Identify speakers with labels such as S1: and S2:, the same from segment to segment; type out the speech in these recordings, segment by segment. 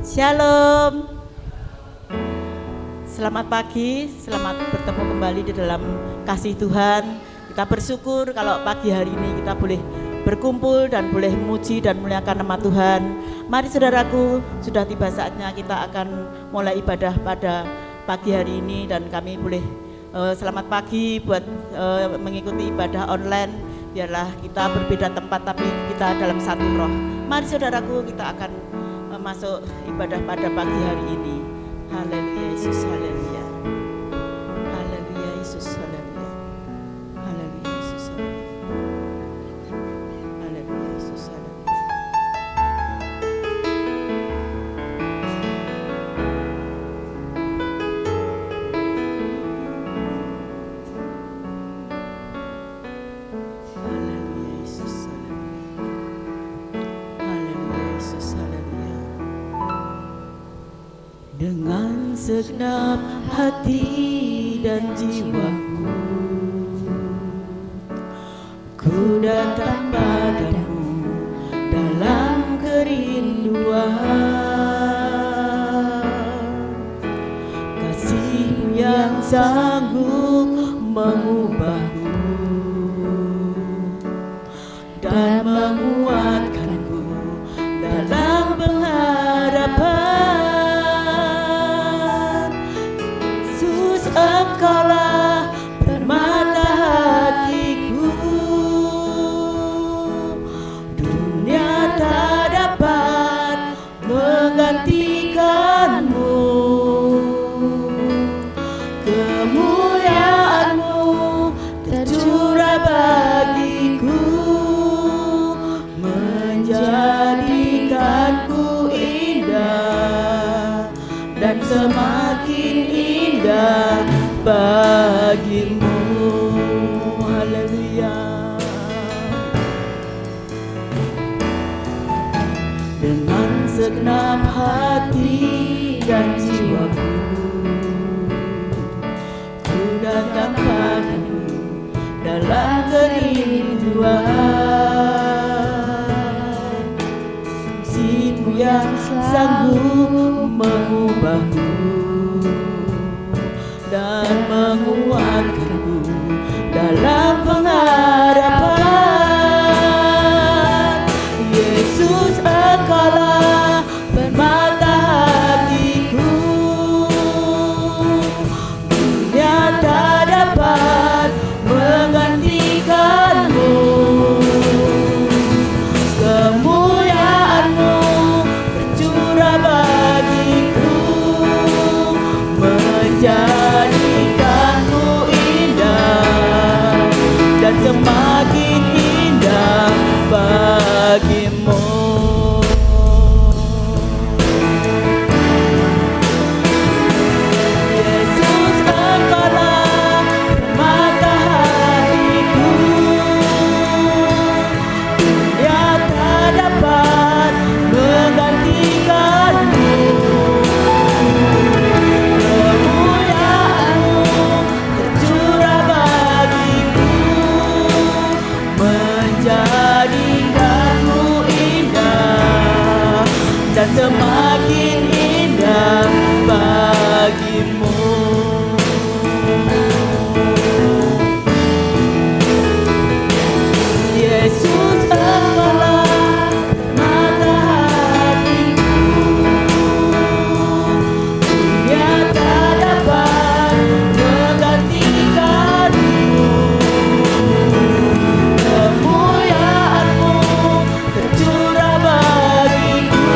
S1: Shalom. Selamat pagi, selamat bertemu kembali di dalam kasih Tuhan. Kita bersyukur kalau pagi hari ini kita boleh berkumpul dan boleh memuji dan memuliakan nama Tuhan. Mari saudaraku, sudah tiba saatnya kita akan mulai ibadah pada pagi hari ini. Dan kami boleh selamat pagi buat mengikuti ibadah online. Biarlah kita berbeda tempat tapi kita dalam satu roh. Mari saudaraku, kita akan masuk ibadah pada pagi hari ini. Haleluya Yesus, haleluya. Haleluya Yesus, haleluya. Haleluya Yesus, haleluya. Haleluya Yesus, haleluya. Haleluya Yesus, haleluya. Haleluya Yesus, haleluya. Dengan segenap hati dan jiwaku, ku datang padamu dalam kerinduan. Kasih-Mu yang sanggup mengubahku dan menguatkanku dalam pengharapan. Engkaulah permata hatiku, dunia tak dapat menggantikanmu. Kemuliaan-Mu tercurah bagiku, menjadikanku indah dan semakin indah bagimu. Haleluya. Dengan segenap hati dan jiwaku, ku datang padamu dalam kerinduan. Kasih-Mu yang sanggup mengubahku dan menguatkanku dalam pengharapan. Yesus, Engkaulah permata hatiku, dunia tak dapat menggantikanmu. Kemuliaan-Mu tercurah bagiku, menjadikanku indah dan semakin indah bagimu. Yesus, Engkaulah permata hatiku, dunia tak dapat menggantikanmu. Kemuliaan-Mu tercurah bagiku, menjadikanku indah dan semakin indah bagimu. Yesus, Engkaulah permata hatiku, dunia tak dapat menggantikanmu. Kemuliaan-Mu tercurah bagiku,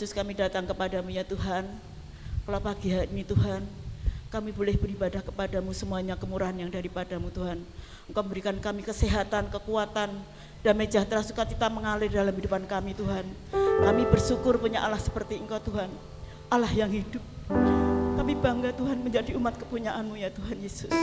S1: Yesus, kami datang kepadamu ya Tuhan. Kalau pagi hari ini Tuhan, kami boleh beribadah kepadamu, semuanya kemurahan yang daripadamu Tuhan. Engkau berikan kami kesehatan, kekuatan, damai sejahtera, sukacita mengalir dalam kehidupan kami Tuhan. Kami bersyukur punya Allah seperti Engkau Tuhan, Allah yang hidup. Kami bangga Tuhan menjadi umat kepunyaan-Mu ya Tuhan Yesus.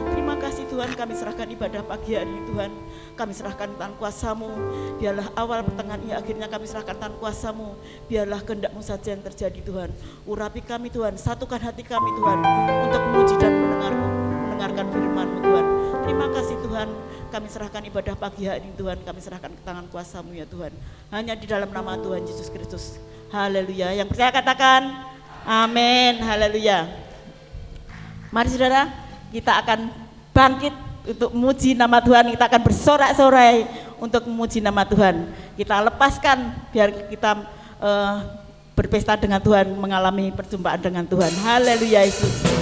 S1: Terima kasih Tuhan, kami serahkan ibadah pagi hari ini Tuhan. Kami serahkan tangan kuasa-Mu, biarlah awal, pertengahan, akhirnya kami serahkan tangan kuasa-Mu. Biarlah kehendak-Mu saja yang terjadi Tuhan. Urapi kami Tuhan, satukan hati kami Tuhan, untuk memuji dan mendengarkan firman-Mu Tuhan. Terima kasih Tuhan, kami serahkan ibadah pagi hari ini Tuhan. Kami serahkan ke tangan kuasa-Mu ya Tuhan. Hanya di dalam nama Tuhan Yesus Kristus. Haleluya. Yang percaya katakan amin, haleluya. Mari saudara, kita akan bangkit untuk memuji nama Tuhan. Kita akan bersorak-sorai untuk memuji nama Tuhan. Kita lepaskan biar kita berpesta dengan Tuhan, mengalami perjumpaan dengan Tuhan. Haleluya Yesus.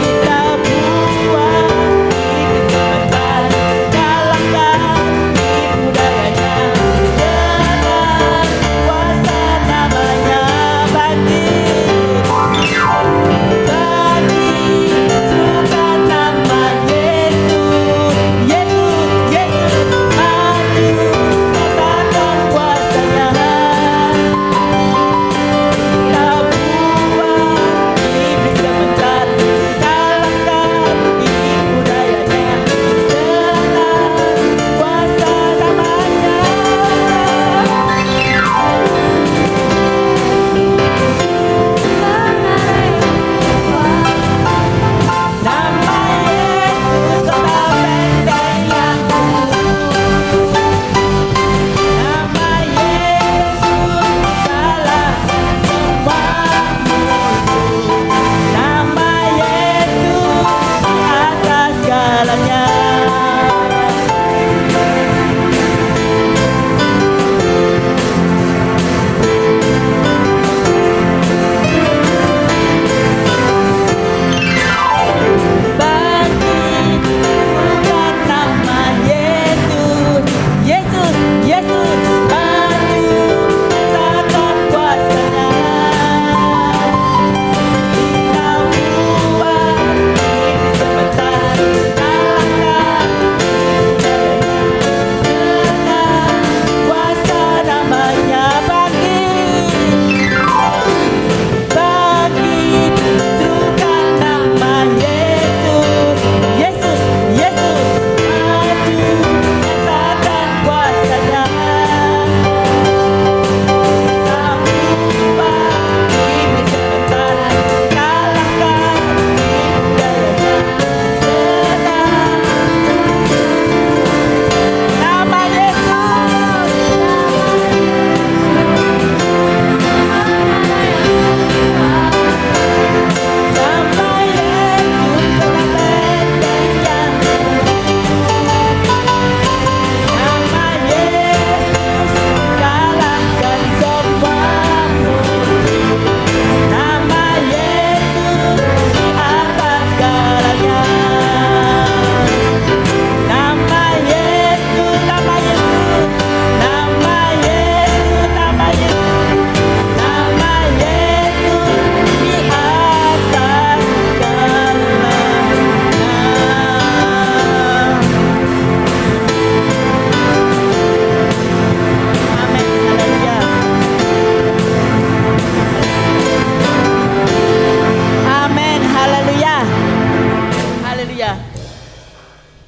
S2: Kita buat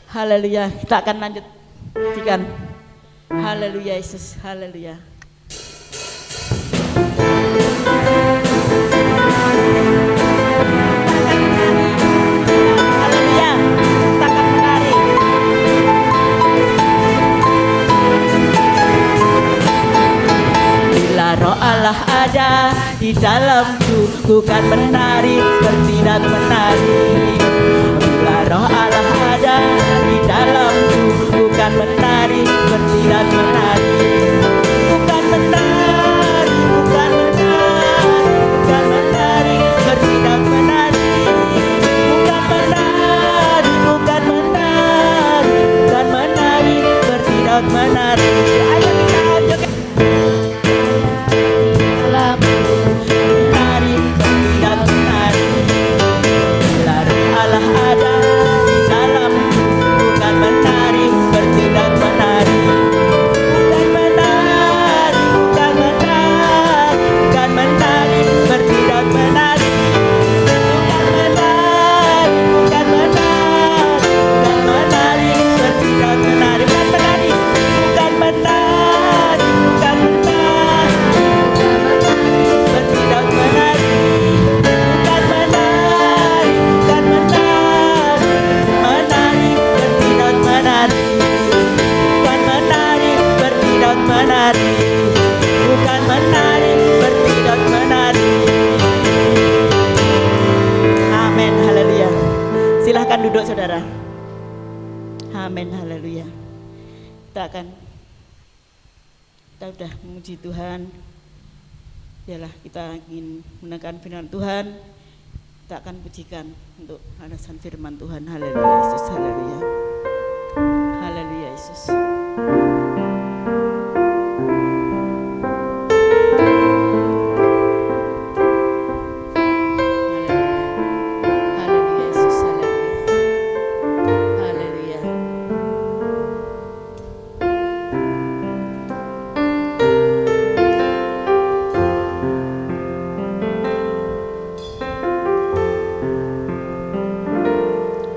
S1: Haleluya. Kita akan lanjut pujikan. Haleluya Yesus. Haleluya. Haleluya. Kita akan menari. Bila roh Allah ada di dalamku, ku kan menari seperti dan menari. Bila roh Allah ada di dalamku, ku kan menari seperti dan menari. Bukan menari, bukan menari, bukan menari seperti dan menari. Bukan menari, bukan menari, bukan menari seperti dan menari. Ayo kita lanjutkan. Menari seperti dan menari. Bila roh Allah ada di dalamku, bukan menari seperti dan menari. Bukan menari, bukan menari, bukan menari seperti dan menari. Bukan menari, bukan menari, bukan menari seperti dan menari. Bukan menari, bukan menari, bukan menari seperti dan menari. Bukan menari, bukan menari, menari seperti dan menari. Bukan menari seperti dan menari. Bukan menari seperti dan menari. Amin, haleluya. Silahkan duduk saudara. Amin, haleluya. Kita udah memuji Tuhan. Yalah, kita ingin mendengarkan firman Tuhan. Kita akan pujikan untuk alasan firman Tuhan. Haleluya Yesus, haleluya. Haleluya Yesus. Haleluya Yesus, haleluya. Haleluya.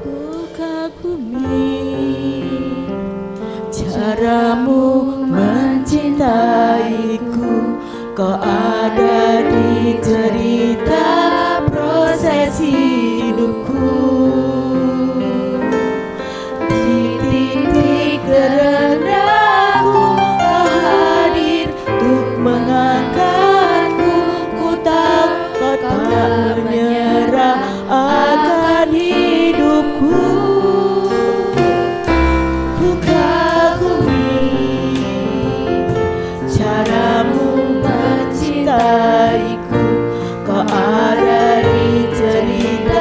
S1: Ku kagumi caramu mencintaiku, kau ada di cerita proses hidupku. Di titik terendahku kau hadir untuk mengangkatku. Ku tahu kau tak menyerah akan hidupku. Ku kagumi caramu mencintaiku, kau ada di cerita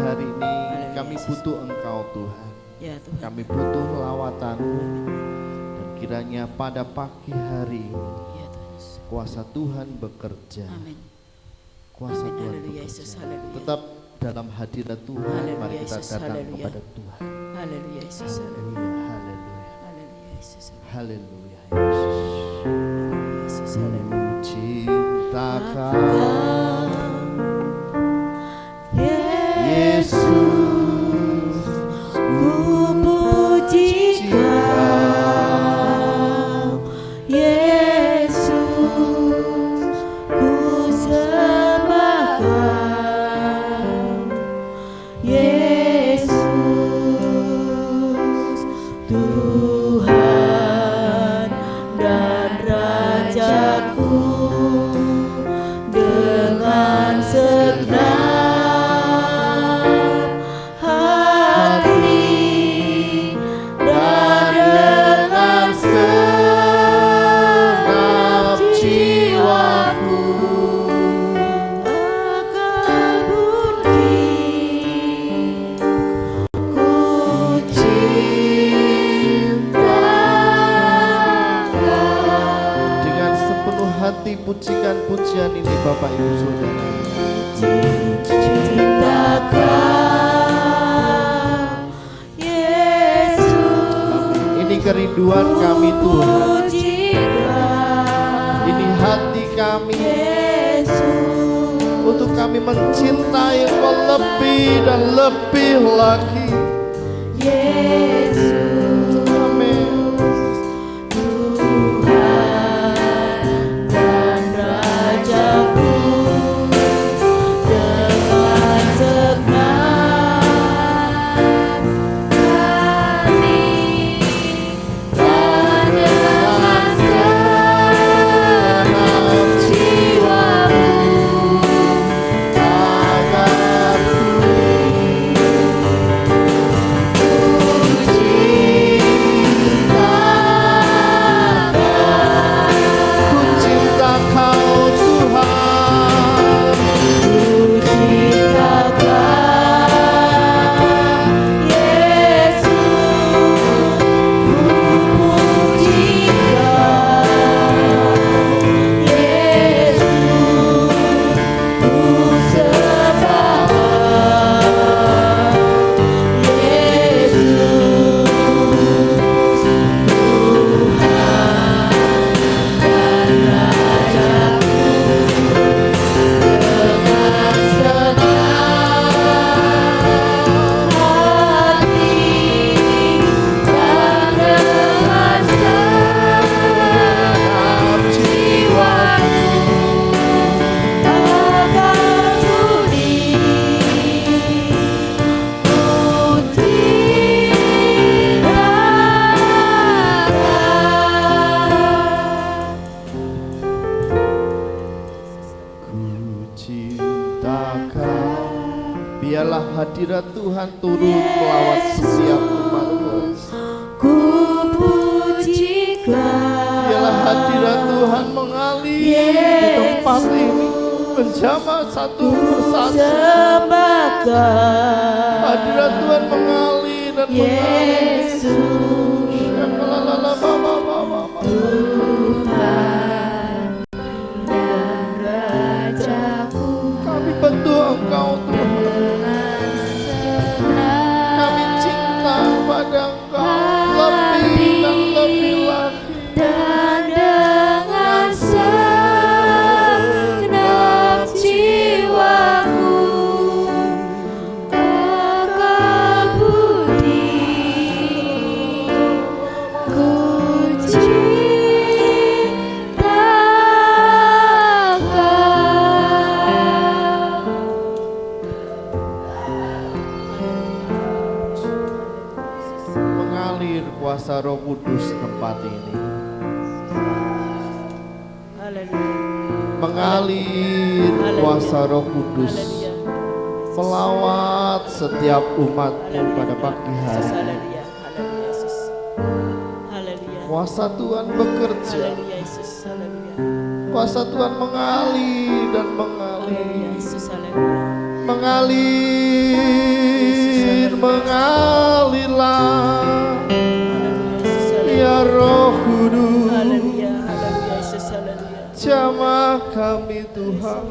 S2: hari ini kami butuh Engkau Tuhan.
S1: Ya Tuhan.
S2: Kami butuh lawatan-Mu. Dan kiranya pada pagi hari ini
S1: Ya Tuhan Yesus.
S2: kuasa Tuhan bekerja.
S1: Amin.
S2: Kuasa
S1: Amin.
S2: Tuhan
S1: Haleluya,
S2: bekerja.
S1: Yesus. Haleluya.
S2: Tetap dalam hadirat Tuhan.
S1: Haleluya,
S2: Mari kita
S1: Yesus.
S2: datang
S1: Haleluya.
S2: kepada Tuhan.
S1: Haleluya Yesus. Haleluya.
S2: Haleluya.
S1: Haleluya Yesus.
S2: Haleluya Yesus.
S1: Yesus. Haleluya.
S2: Ku cinta Kau Yesus,
S1: Ku puji Kau Yesus, ku sembah Kau Yesus, Tuhan dan Rajaku, dengan segenap hati dan dengan
S2: segenap jiwaku.
S1: akan bunyi ku cinta Kau.
S2: Dengan sepenuh hati pujikan pujian ini Bapak Ibu Saudara.
S1: Cinta Kau Yesus,
S2: Ini kerinduan kami Tuhan.
S1: puji Kau
S2: Ini hati kami
S1: Yesus,
S2: untuk kami mencintai Engkau lebih dan lebih lagi.
S1: Yesus,
S2: Amin.
S1: Tuhan dan Rajaku, dengan segenap hati dan dengan segenap jiwaku,
S2: Agar ku cinta Kau Tuhan.
S1: cinta Kau Yesus, puji Kau Yesus, ku sembah Yesus, Tuhan dan Rajaku, dengan segenap hati dan dengan segenap jiwaku, akan bunyi ku cinta
S2: Ku cinta Kau. Biarlah hadirat Tuhan turun melawat setiap umat-Mu.
S1: Ku puji Kau
S2: Biarlah hadirat Tuhan mengalir di tempat ini, menjamah satu persatu.
S1: sembah Kau
S2: Hadirat Tuhan mengalir dan mengalir.
S1: Yesus, Tuhan dan Rajaku,
S2: Kami bantu Engkau Tuhan.
S1: dengan segenap
S2: Kami cinta pada Engkau lebih dan lebih lagi.
S1: dan dengan segenap jiwaku, akan bunyi ku cinta Kau.
S2: Mengalir kuasa Roh Kudus tempat ini.
S1: Haleluya.
S2: Mengalir kuasa Roh Kudus
S1: Haleluya.
S2: melawat setiap umat-Mu pada pagi hari.
S1: Haleluya. Haleluya Yesus. Haleluya.
S2: Kuasa Tuhan bekerja.
S1: Haleluya Yesus. Haleluya.
S2: Kuasa Tuhan mengalir dan
S1: Haleluya
S2: mengalir.
S1: Yesus. Haleluya.
S2: Mengalir mengalirlah, ya Roh Kudus.
S1: Haleluya, haleluya, Yesus, haleluya.
S2: Jamah kami Tuhan.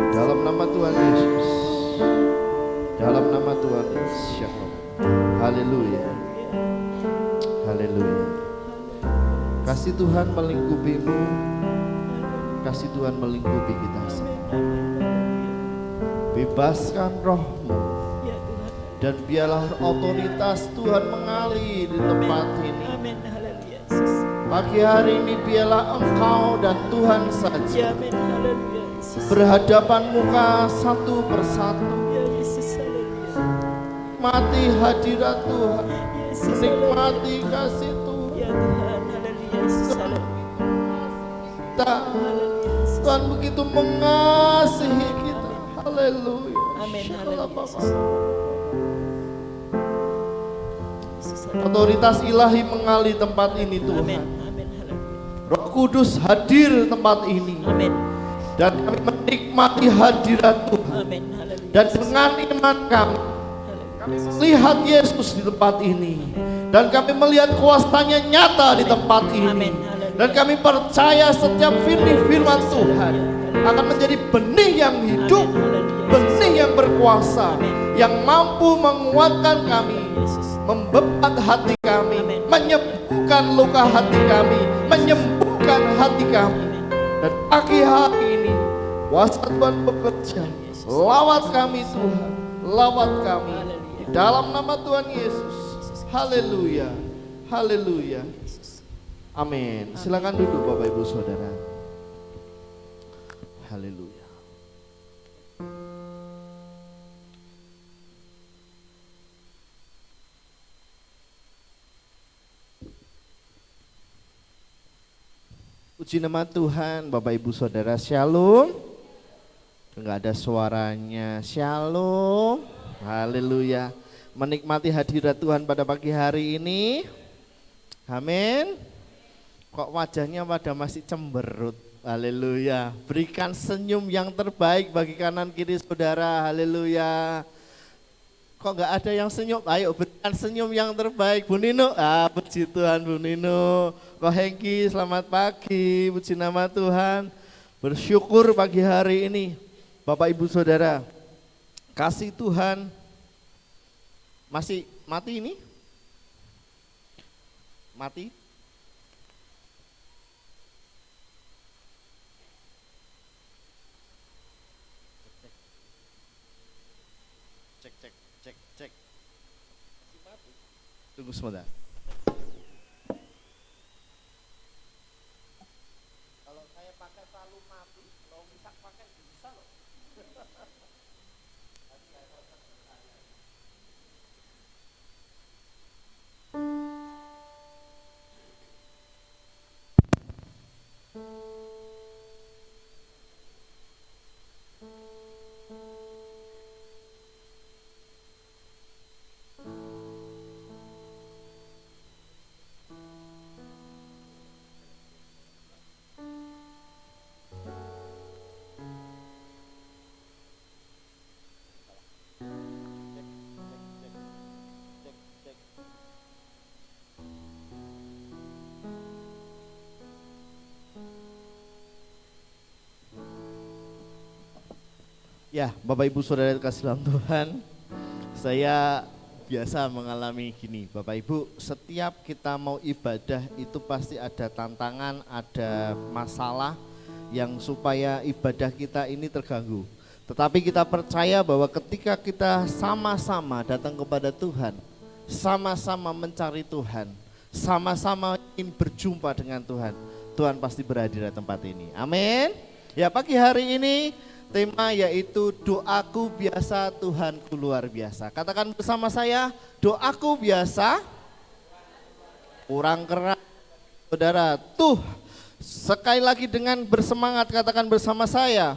S2: Dalam nama Tuhan Yesus. Dalam nama Tuhan Yesus. Haleluya. Haleluya. Kasih Tuhan melingkupimu. Kasih Tuhan melingkupi kita semua. Bebaskan rohmu.
S1: Ya Tuhan.
S2: Dan biarlah otoritas Tuhan mengalir di tempat ini.
S1: Amin, haleluya, Yesus.
S2: Pagi hari ini biarlah Engkau dan Tuhan saja
S1: Amin, haleluya, Yesus.
S2: berhadapan muka satu persatu.
S1: Ya Yesus, haleluya.
S2: Nikmati hadirat Tuhan,
S1: Yesus,
S2: nikmati kasih Tuhan.
S1: ya Tuhan, haleluya, Yesus, haleluya.
S2: Kita, Tuhan begitu mengasihi kita. Haleluya.
S1: Amin, haleluya, Yesus. Yesus, haleluya.
S2: Otoritas ilahi mengalir tempat ini
S1: Amin,
S2: Tuhan.
S1: amin, haleluya.
S2: Roh Kudus hadir tempat ini.
S1: Amin,
S2: Dan kami menikmati hadirat Tuhan.
S1: amin, haleluya.
S2: Dan dengan iman kami, kami melihat Yesus di tempat ini. Dan kami melihat kuasanya nyata di tempat ini.
S1: Amin, haleluya.
S2: Dan kami percaya setiap firman Tuhan akan menjadi benih yang hidup,
S1: Amin, haleluya.
S2: benih yang berkuasa, yang mampu menguatkan kami,
S1: Yesus.
S2: membebat hati kami,
S1: Amin.
S2: menyembuhkan luka hati kami, menyembuhkan hati kami. Dan pagi hari ini kuasa Tuhan bekerja. Lawat kami Tuhan, lawat kami di dalam nama Tuhan Yesus. Haleluya, haleluya. Amin. Silakan duduk Bapak Ibu Saudara. Haleluya. Puji nama Tuhan, Bapak Ibu Saudara, shalom. Enggak ada suaranya, shalom. Haleluya. Menikmati hadirat Tuhan pada pagi hari ini. Amin. Kok wajahnya pada masih cemberut. Haleluya. Berikan senyum yang terbaik bagi kanan kiri saudara. Haleluya. Kok enggak ada yang senyum? Ayo berikan senyum yang terbaik. Bu Nino, puji Tuhan Bu Nino. Ko Hengki, selamat pagi, puji nama Tuhan. Bersyukur pagi hari ini, Bapak Ibu Saudara, kasih Tuhan. Masih mati ini? Mati? Cek. Tunggu sebentar. Kalau saya pakai selalu mati, kalau bisa pakai bisa loh. Ya, Bapak Ibu Saudara kasih dalam Tuhan, saya biasa mengalami gini, Bapak Ibu, setiap kita mau ibadah itu pasti ada tantangan, ada masalah yang supaya ibadah kita ini terganggu. Tetapi kita percaya bahwa ketika kita sama-sama datang kepada Tuhan, sama-sama mencari Tuhan, sama-sama ingin berjumpa dengan Tuhan, Tuhan pasti berhadir di tempat ini. Amin. Ya, pagi hari ini tema yaitu doaku biasa, Tuhanku luar biasa. Katakan bersama saya, doaku biasa, kurang keras. Saudara, sekali lagi dengan bersemangat katakan bersama saya.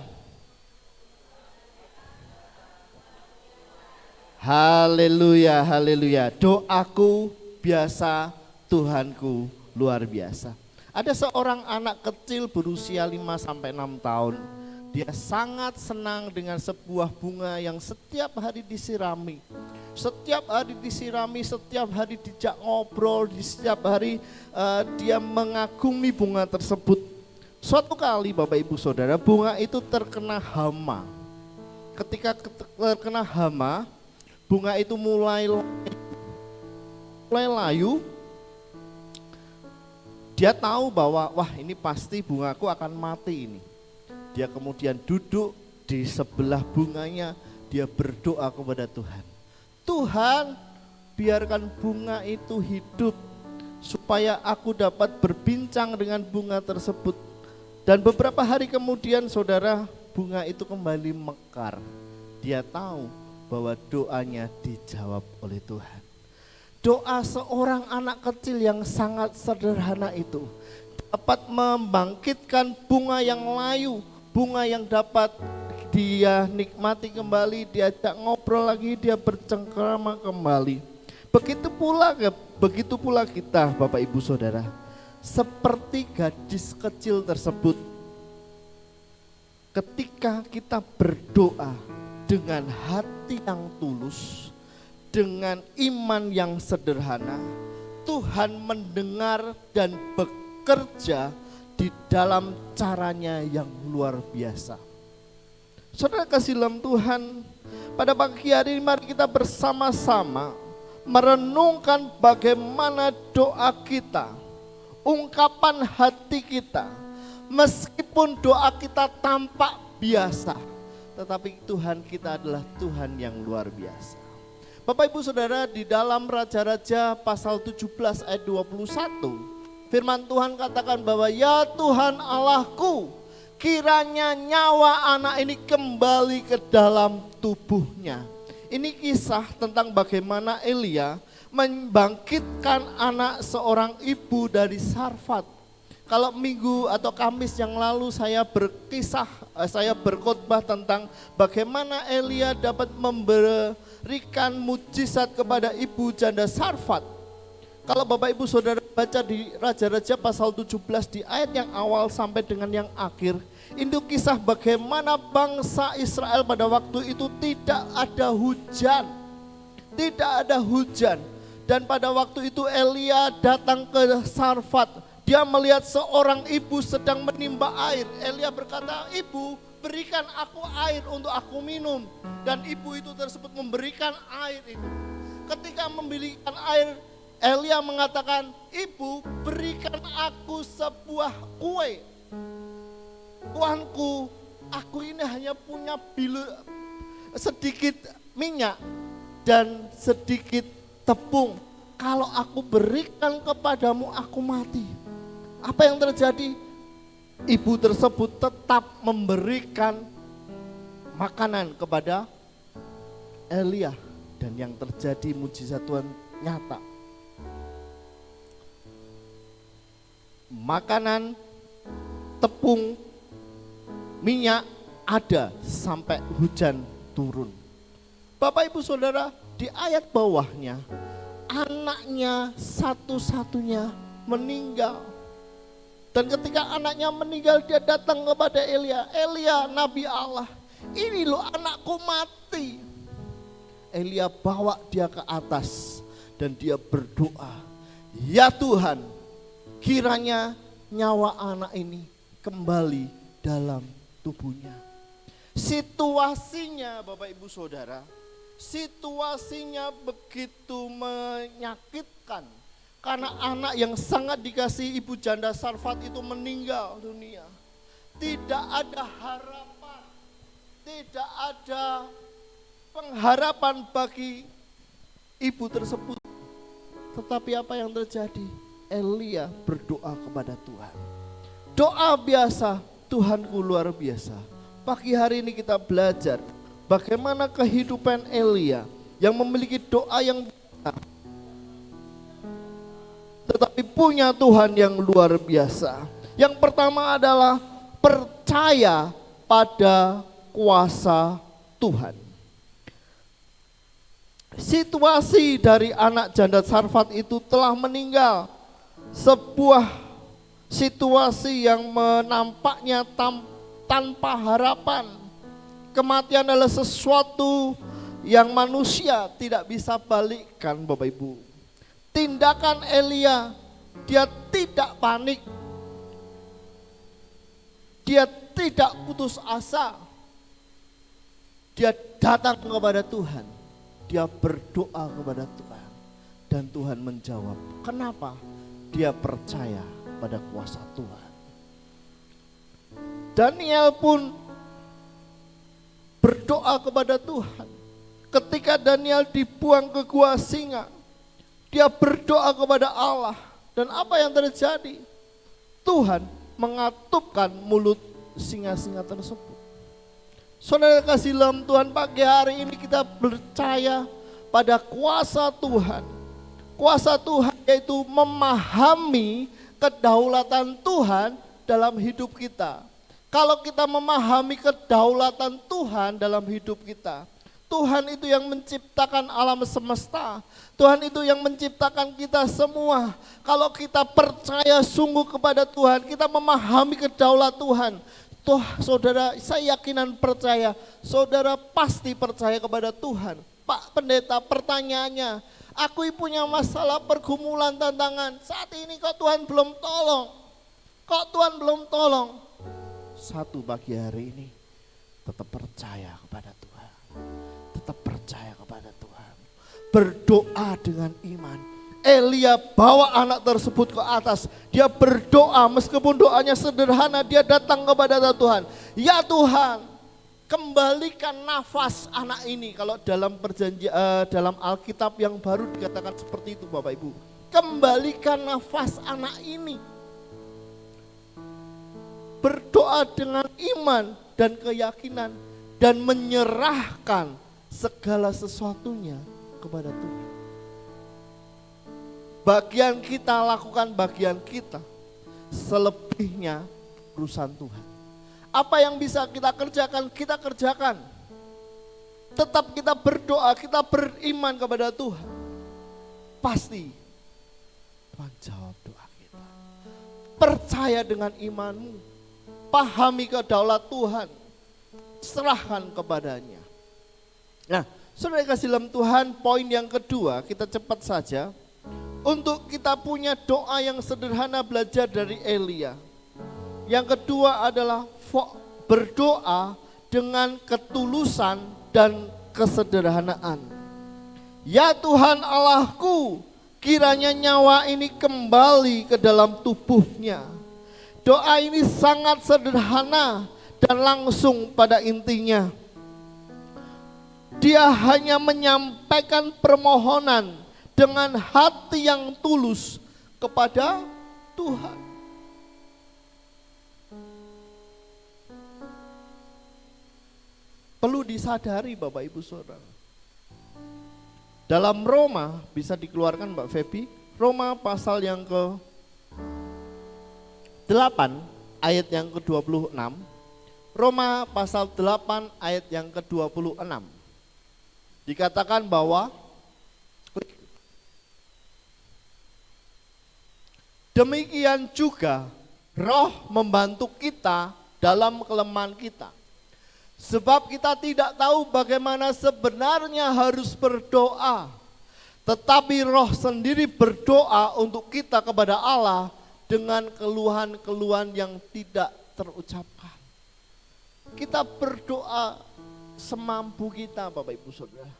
S2: Haleluya, haleluya. Doaku biasa, Tuhanku luar biasa. Ada seorang anak kecil berusia 5-6 tahun. Dia sangat senang dengan sebuah bunga yang setiap hari disirami. Setiap hari disirami, setiap hari dijak ngobrol, di setiap hari dia mengagumi bunga tersebut. Suatu kali Bapak Ibu Saudara, bunga itu terkena hama. Ketika terkena hama, bunga itu mulai layu. Dia tahu bahwa wah ini pasti bungaku akan mati ini. Dia kemudian duduk di sebelah bunganya, dia berdoa kepada Tuhan. Tuhan, biarkan bunga itu hidup supaya aku dapat berbincang dengan bunga tersebut. Dan beberapa hari kemudian saudara, bunga itu kembali mekar. Dia tahu bahwa doanya dijawab oleh Tuhan. Doa seorang anak kecil yang sangat sederhana itu dapat membangkitkan bunga yang layu, bunga yang dapat dia nikmati kembali, diajak ngobrol lagi, dia bercengkrama kembali. Begitu pula kita Bapak Ibu Saudara, seperti gadis kecil tersebut. Ketika kita berdoa dengan hati yang tulus, dengan iman yang sederhana, Tuhan mendengar dan bekerja di dalam caranya yang luar biasa. Saudara kasih dalam Tuhan, pada pagi hari ini mari kita bersama-sama merenungkan bagaimana doa kita, ungkapan hati kita. Meskipun doa kita tampak biasa, tetapi Tuhan kita adalah Tuhan yang luar biasa. Bapak Ibu Saudara, di dalam Raja-Raja pasal 17 ayat 21, firman Tuhan katakan bahwa ya Tuhan Allahku, kiranya nyawa anak ini kembali ke dalam tubuhnya. Ini kisah tentang bagaimana Elia membangkitkan anak seorang ibu dari Sarfat. Kalau minggu atau Kamis yang lalu saya berkhotbah tentang bagaimana Elia dapat memberikan mujizat kepada ibu janda Sarfat. Kalau Bapak Ibu Saudara baca di Raja-Raja pasal 17 di ayat yang awal sampai dengan yang akhir, itu kisah bagaimana bangsa Israel pada waktu itu tidak ada hujan. Tidak ada hujan. Dan pada waktu itu Elia datang ke Sarfat. Dia melihat seorang ibu sedang menimba air. Elia berkata, "Ibu, berikan aku air untuk aku minum." Dan ibu itu tersebut memberikan air itu. Ketika memberikan air, Elia mengatakan, "Ibu, berikan aku sebuah kue. Tuanku, aku ini hanya punya sedikit minyak dan sedikit tepung. Kalau aku berikan kepadamu, aku mati." Apa yang terjadi? Ibu tersebut tetap memberikan makanan kepada Elia. Dan yang terjadi mujizat Tuhan nyata. Makanan, tepung, minyak ada sampai hujan turun. Bapak Ibu Saudara, di ayat bawahnya, anaknya satu-satunya meninggal. Dan ketika anaknya meninggal, dia datang kepada Elia. "Elia, Nabi Allah, ini loh anakku mati." Elia bawa dia ke atas dan dia berdoa, "Ya Tuhan, kiranya nyawa anak ini kembali dalam tubuhnya." Situasinya Bapak Ibu Saudara, situasinya begitu menyakitkan. Karena anak yang sangat dikasihi ibu janda Sarfat itu meninggal dunia. Tidak ada harapan, tidak ada pengharapan bagi ibu tersebut. Tetapi apa yang terjadi? Elia berdoa kepada Tuhan. Doa biasa, Tuhanku luar biasa. Pagi hari ini kita belajar bagaimana kehidupan Elia yang memiliki doa yang biasa, tetapi punya Tuhan yang luar biasa. Yang pertama adalah percaya pada kuasa Tuhan. Situasi dari anak janda Sarfat itu telah meninggal. Sebuah situasi yang menampaknya tanpa harapan. Kematian adalah sesuatu yang manusia tidak bisa balikkan, Bapak Ibu. Tindakan Elia, dia tidak panik. Dia tidak putus asa. Dia datang kepada Tuhan. Dia berdoa kepada Tuhan. Dan Tuhan menjawab. Kenapa? Dia percaya pada kuasa Tuhan. Daniel pun berdoa kepada Tuhan. Ketika Daniel dibuang ke gua singa, dia berdoa kepada Allah. Dan apa yang terjadi? Tuhan mengatupkan mulut singa-singa tersebut. Saudara kasih dalam Tuhan, pagi hari ini kita percaya pada kuasa Tuhan. Kuasa Tuhan yaitu memahami kedaulatan Tuhan dalam hidup kita. Kalau kita memahami kedaulatan Tuhan dalam hidup kita, Tuhan itu yang menciptakan alam semesta. Tuhan itu yang menciptakan kita semua. Kalau kita percaya sungguh kepada Tuhan, kita memahami kedaulatan Tuhan. Tuh, saudara, saya yakinan percaya, saudara pasti percaya kepada Tuhan. Pak Pendeta, pertanyaannya, aku punya masalah, pergumulan, tantangan. Saat ini kok Tuhan belum tolong? Kok Tuhan belum tolong? Satu pagi hari ini, tetap percaya kepada Tuhan. Tetap percaya kepada Tuhan. Berdoa dengan iman. Elia bawa anak tersebut ke atas. Dia berdoa meskipun doanya sederhana, dia datang kepada Tuhan. Ya Tuhan, kembalikan nafas anak ini. Kalau dalam dalam Alkitab yang baru dikatakan seperti itu, Bapak Ibu. Kembalikan nafas anak ini. Berdoa dengan iman dan keyakinan dan menyerahkan segala sesuatunya kepada Tuhan. Bagian kita lakukan bagian kita, selebihnya urusan Tuhan. Apa yang bisa kita kerjakan, kita kerjakan. Tetap kita berdoa, kita beriman kepada Tuhan. Pasti Tuhan jawab doa kita. Percaya dengan imanmu. Pahami kedaulatan Tuhan, serahkan kepadanya. Nah, saudara kasih dalam Tuhan, poin yang kedua, kita cepat saja. Untuk kita punya doa yang sederhana belajar dari Elia. Yang kedua adalah berdoa dengan ketulusan dan kesederhanaan. Ya Tuhan Allahku, kiranya nyawa ini kembali ke dalam tubuhnya. Doa ini sangat sederhana dan langsung pada intinya. Dia hanya menyampaikan permohonan dengan hati yang tulus kepada Tuhan. Perlu disadari Bapak Ibu Saudara. Dalam Roma, bisa dikeluarkan Mbak Febi, Roma pasal yang ke 8 ayat yang ke-26. Roma pasal 8 ayat yang ke-26. Dikatakan bahwa demikian juga Roh membantu kita dalam kelemahan kita. Sebab kita tidak tahu bagaimana sebenarnya harus berdoa. Tetapi Roh sendiri berdoa untuk kita kepada Allah dengan keluhan-keluhan yang tidak terucapkan. Kita berdoa semampu kita Bapak Ibu Saudara.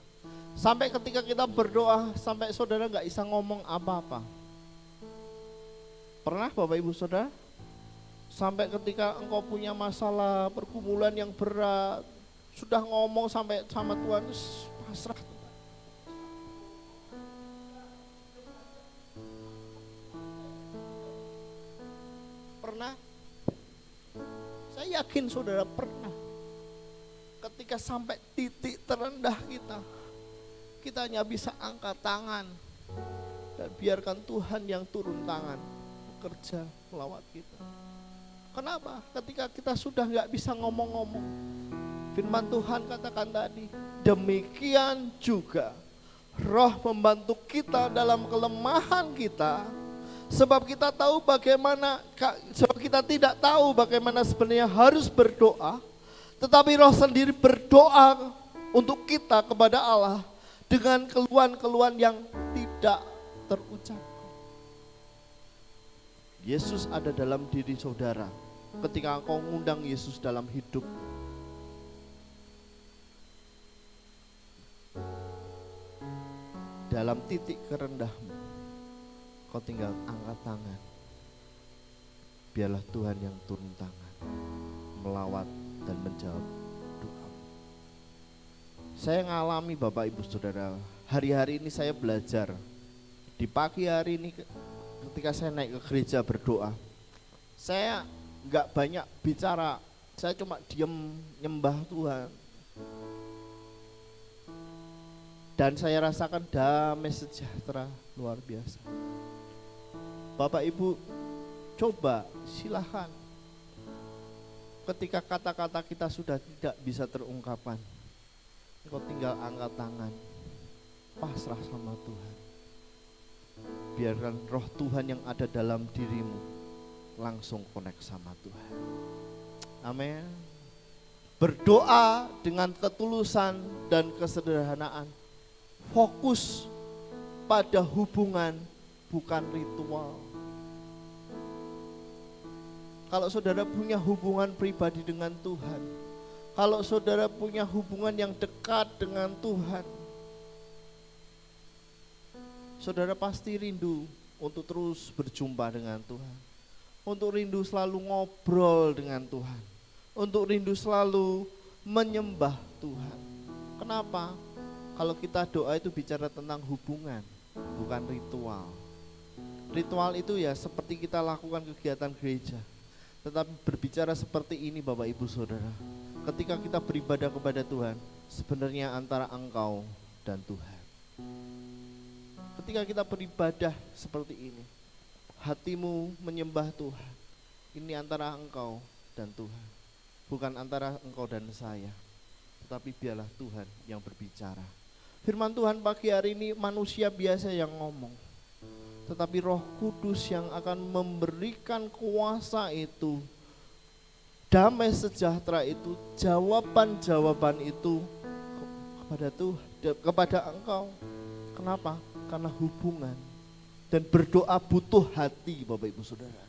S2: Sampai ketika kita berdoa, sampai saudara gak bisa ngomong apa-apa. Pernah Bapak Ibu Saudara? Sampai ketika engkau punya masalah, pergumulan yang berat, sudah ngomong sampai sama Tuhan, pasrah. Pernah? Saya yakin saudara pernah. Ketika sampai titik terendah kita hanya bisa angkat tangan dan biarkan Tuhan yang turun tangan bekerja melawat kita. Kenapa? Ketika kita sudah gak bisa ngomong-ngomong, firman Tuhan katakan tadi, demikian juga Roh membantu kita dalam kelemahan kita, Sebab kita tahu sebab kita tidak tahu bagaimana sebenarnya harus berdoa, tetapi Roh sendiri berdoa untuk kita kepada Allah dengan keluhan-keluhan yang tidak terucap. Yesus ada dalam diri saudara. Ketika engkau mengundang Yesus dalam hidup, dalam titik kerendahmu, kau tinggal angkat tangan. Biarlah Tuhan yang turun tangan, melawat dan menjawab doa. Saya ngalami Bapak Ibu Saudara, hari-hari ini saya belajar. Di pagi hari ini ketika saya naik ke gereja berdoa, saya nggak banyak bicara, saya cuma diam nyembah Tuhan. Dan saya rasakan damai sejahtera luar biasa. Bapak Ibu, coba silahkan. Ketika kata-kata kita sudah tidak bisa terungkapkan, kau tinggal angkat tangan, pasrah sama Tuhan. Biarkan Roh Tuhan yang ada dalam dirimu langsung connect sama Tuhan. Amin. Berdoa dengan ketulusan dan kesederhanaan. Fokus pada hubungan, bukan ritual. Kalau saudara punya hubungan pribadi dengan Tuhan, kalau saudara punya hubungan yang dekat dengan Tuhan, saudara pasti rindu untuk terus berjumpa dengan Tuhan, untuk rindu selalu ngobrol dengan Tuhan, untuk rindu selalu menyembah Tuhan. Kenapa? Kalau kita doa itu bicara tentang hubungan, bukan ritual. Ritual itu ya seperti kita lakukan kegiatan gereja. Tetapi berbicara seperti ini Bapak Ibu Saudara, ketika kita beribadah kepada Tuhan, sebenarnya antara engkau dan Tuhan. Ketika kita beribadah seperti ini, hatimu menyembah Tuhan, ini antara engkau dan Tuhan. Bukan antara engkau dan saya, tetapi biarlah Tuhan yang berbicara. Firman Tuhan pagi hari ini manusia biasa yang ngomong, tetapi Roh Kudus yang akan memberikan kuasa itu, damai sejahtera itu, jawaban-jawaban itu kepada Tuhan, kepada engkau. Kenapa? Karena hubungan. Dan berdoa butuh hati Bapak Ibu Saudara,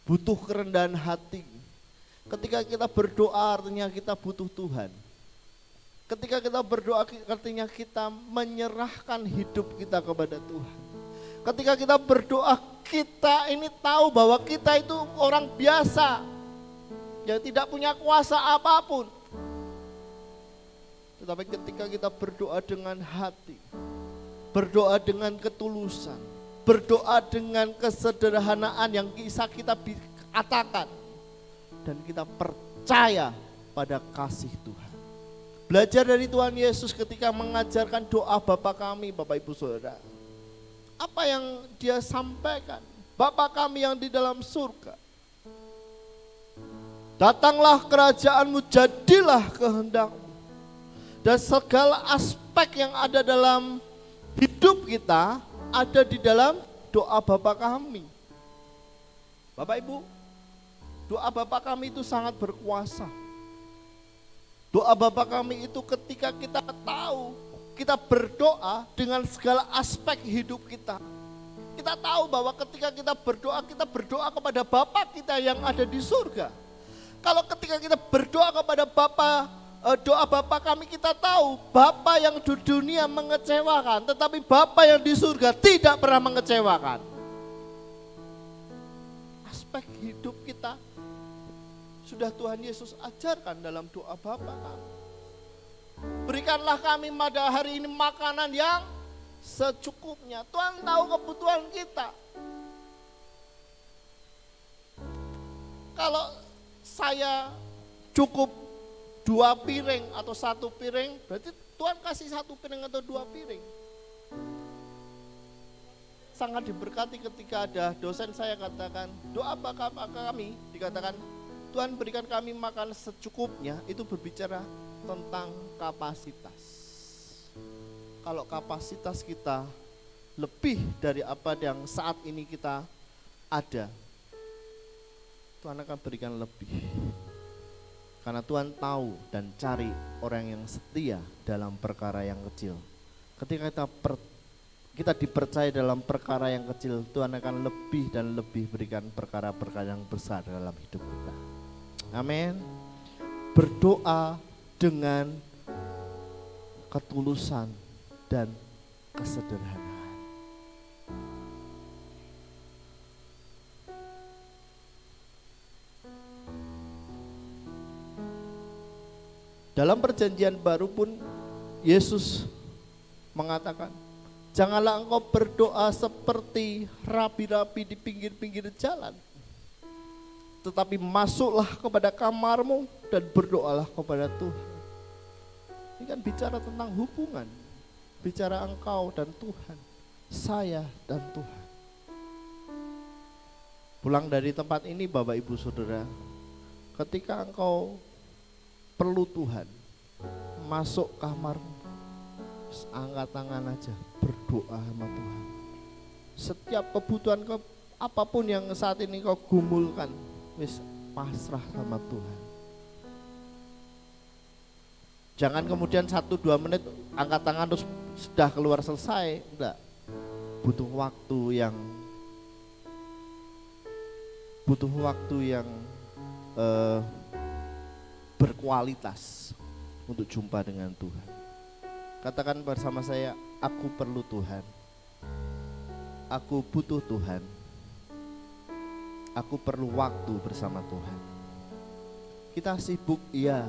S2: butuh kerendahan hati. Ketika kita berdoa artinya kita butuh Tuhan. Ketika kita berdoa artinya kita menyerahkan hidup kita kepada Tuhan. Ketika kita berdoa, kita ini tahu bahwa kita itu orang biasa yang tidak punya kuasa apapun. Tetapi ketika kita berdoa dengan hati, berdoa dengan ketulusan, berdoa dengan kesederhanaan yang bisa kita katakan, dan kita percaya pada kasih Tuhan. Belajar dari Tuhan Yesus ketika mengajarkan doa Bapa kami, Bapak Ibu Saudara. Apa yang dia sampaikan? Bapa kami yang di dalam surga, datanglah kerajaanmu, jadilah kehendakmu. Dan segala aspek yang ada dalam hidup kita ada di dalam doa Bapa kami. Bapak Ibu, doa Bapa kami itu sangat berkuasa. Doa Bapa kami itu ketika kita tahu, kita berdoa dengan segala aspek hidup kita. Kita tahu bahwa ketika kita berdoa kepada Bapa kita yang ada di surga. Kalau ketika kita berdoa kepada doa Bapa kami, kita tahu Bapa yang di dunia mengecewakan, tetapi Bapa yang di surga tidak pernah mengecewakan. Aspek hidup kita sudah Tuhan Yesus ajarkan dalam doa Bapa kami. Berikanlah kami pada hari ini makanan yang secukupnya. Tuhan tahu kebutuhan kita. Kalau saya cukup 2 piring atau 1 piring, berarti Tuhan kasih 1 piring atau 2 piring. Sangat diberkati ketika ada dosen saya katakan, doa Bapa kami, dikatakan Tuhan berikan kami makan secukupnya, itu berbicara tentang kapasitas. Kalau kapasitas kita lebih dari apa yang saat ini kita ada, Tuhan akan berikan lebih. Karena Tuhan tahu dan cari orang yang setia dalam perkara yang kecil. Ketika kita dipercaya dalam perkara yang kecil, Tuhan akan lebih dan lebih berikan perkara-perkara yang besar dalam hidup kita. Amin. Berdoa dengan ketulusan dan kesederhanaan. Dalam perjanjian baru pun Yesus mengatakan, janganlah engkau berdoa seperti rabi-rabi di pinggir-pinggir jalan, tetapi masuklah kepada kamarmu dan berdoalah kepada Tuhan. Ini kan bicara tentang hubungan, bicara engkau dan Tuhan, saya dan Tuhan. Pulang dari tempat ini Bapak Ibu Saudara, ketika engkau perlu Tuhan, masuk kamarmu, angkat tangan aja, berdoa sama Tuhan. Setiap kebutuhan apapun yang saat ini kau gumulkan, wis pasrah sama Tuhan. Jangan kemudian 1-2 menit angkat tangan terus sudah keluar selesai, enggak. Butuh waktu yang berkualitas untuk jumpa dengan Tuhan. Katakan bersama saya, aku perlu Tuhan, aku butuh Tuhan, aku perlu waktu bersama Tuhan. Kita sibuk, iya.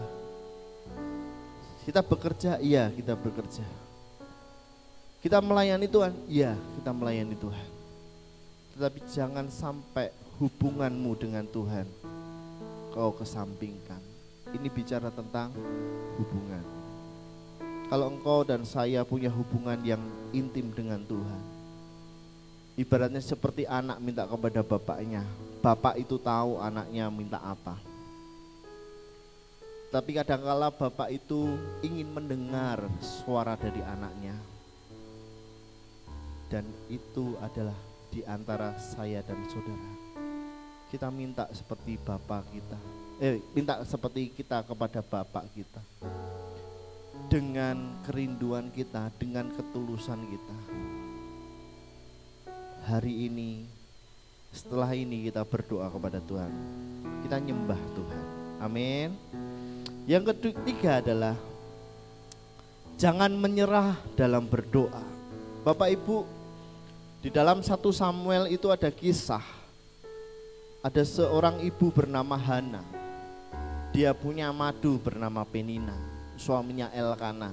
S2: Kita bekerja, iya kita bekerja. Kita melayani Tuhan, iya kita melayani Tuhan. Tetapi jangan sampai hubunganmu dengan Tuhan kau kesampingkan. Ini bicara tentang hubungan. Kalau engkau dan saya punya hubungan yang intim dengan Tuhan, ibaratnya seperti anak minta kepada bapaknya. Bapak itu tahu anaknya minta apa. Tapi kadangkala bapak itu ingin mendengar suara dari anaknya. Dan itu adalah di antara saya dan saudara. Kita minta seperti bapak kita. Minta seperti kita kepada Bapak kita, dengan kerinduan kita, dengan ketulusan kita. Hari ini, setelah ini kita berdoa kepada Tuhan, kita nyembah Tuhan. Amin. Yang ketiga adalah jangan menyerah dalam berdoa. Bapak Ibu, di dalam 1 Samuel itu ada kisah, ada seorang ibu bernama Hana. Dia punya madu bernama Penina, suaminya Elkana.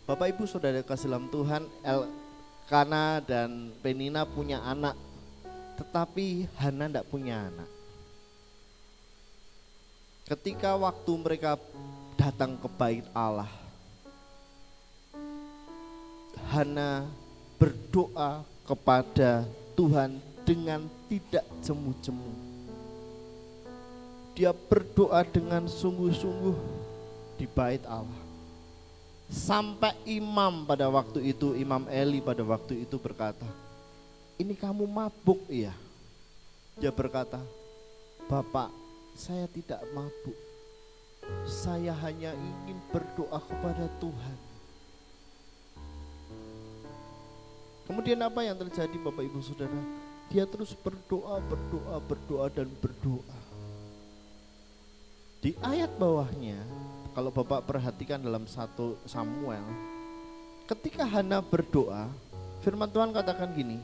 S2: Bapak Ibu Saudara kasih dalam Tuhan, Elkana dan Penina punya anak, tetapi Hana tidak punya anak. Ketika waktu mereka datang ke bait Allah, Hana berdoa kepada Tuhan dengan tidak jemu-jemu. Dia berdoa dengan sungguh-sungguh di bait Allah. Sampai imam pada waktu itu, Imam Eli pada waktu itu berkata, ini kamu mabuk ya? Dia berkata, Bapak, saya tidak mabuk. Saya hanya ingin berdoa kepada Tuhan. Kemudian apa yang terjadi Bapak Ibu Saudara? Dia terus berdoa dan berdoa. Di ayat bawahnya, kalau Bapak perhatikan dalam 1 Samuel, ketika Hana berdoa, firman Tuhan katakan gini,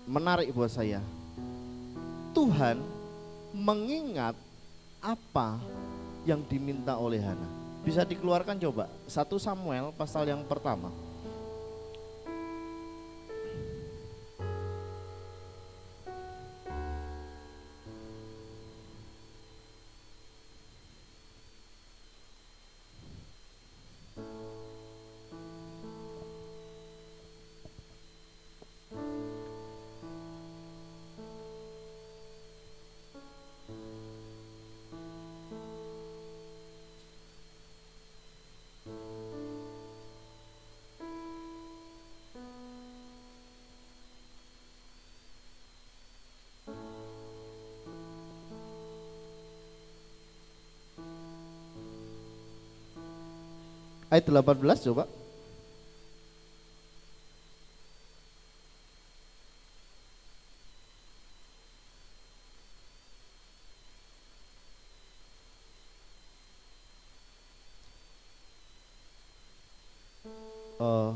S2: menarik buat saya. Tuhan mengingat apa yang diminta oleh Hana. Bisa dikeluarkan coba, 1 Samuel pasal yang pertama. Ayat 18 coba. Oh.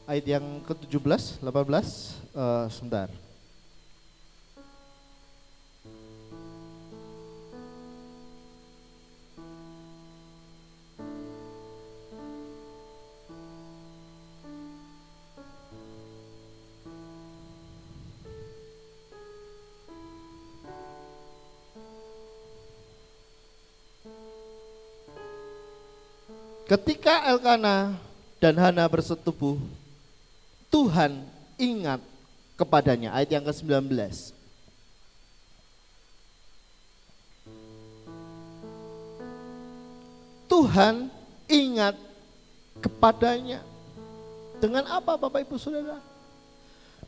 S2: Ayat yang ke-17, 18, sebentar. Ketika Elkana dan Hana bersetubuh, Tuhan ingat kepadanya. Ayat yang ke-19. Tuhan ingat kepadanya. Dengan apa Bapak Ibu Saudara?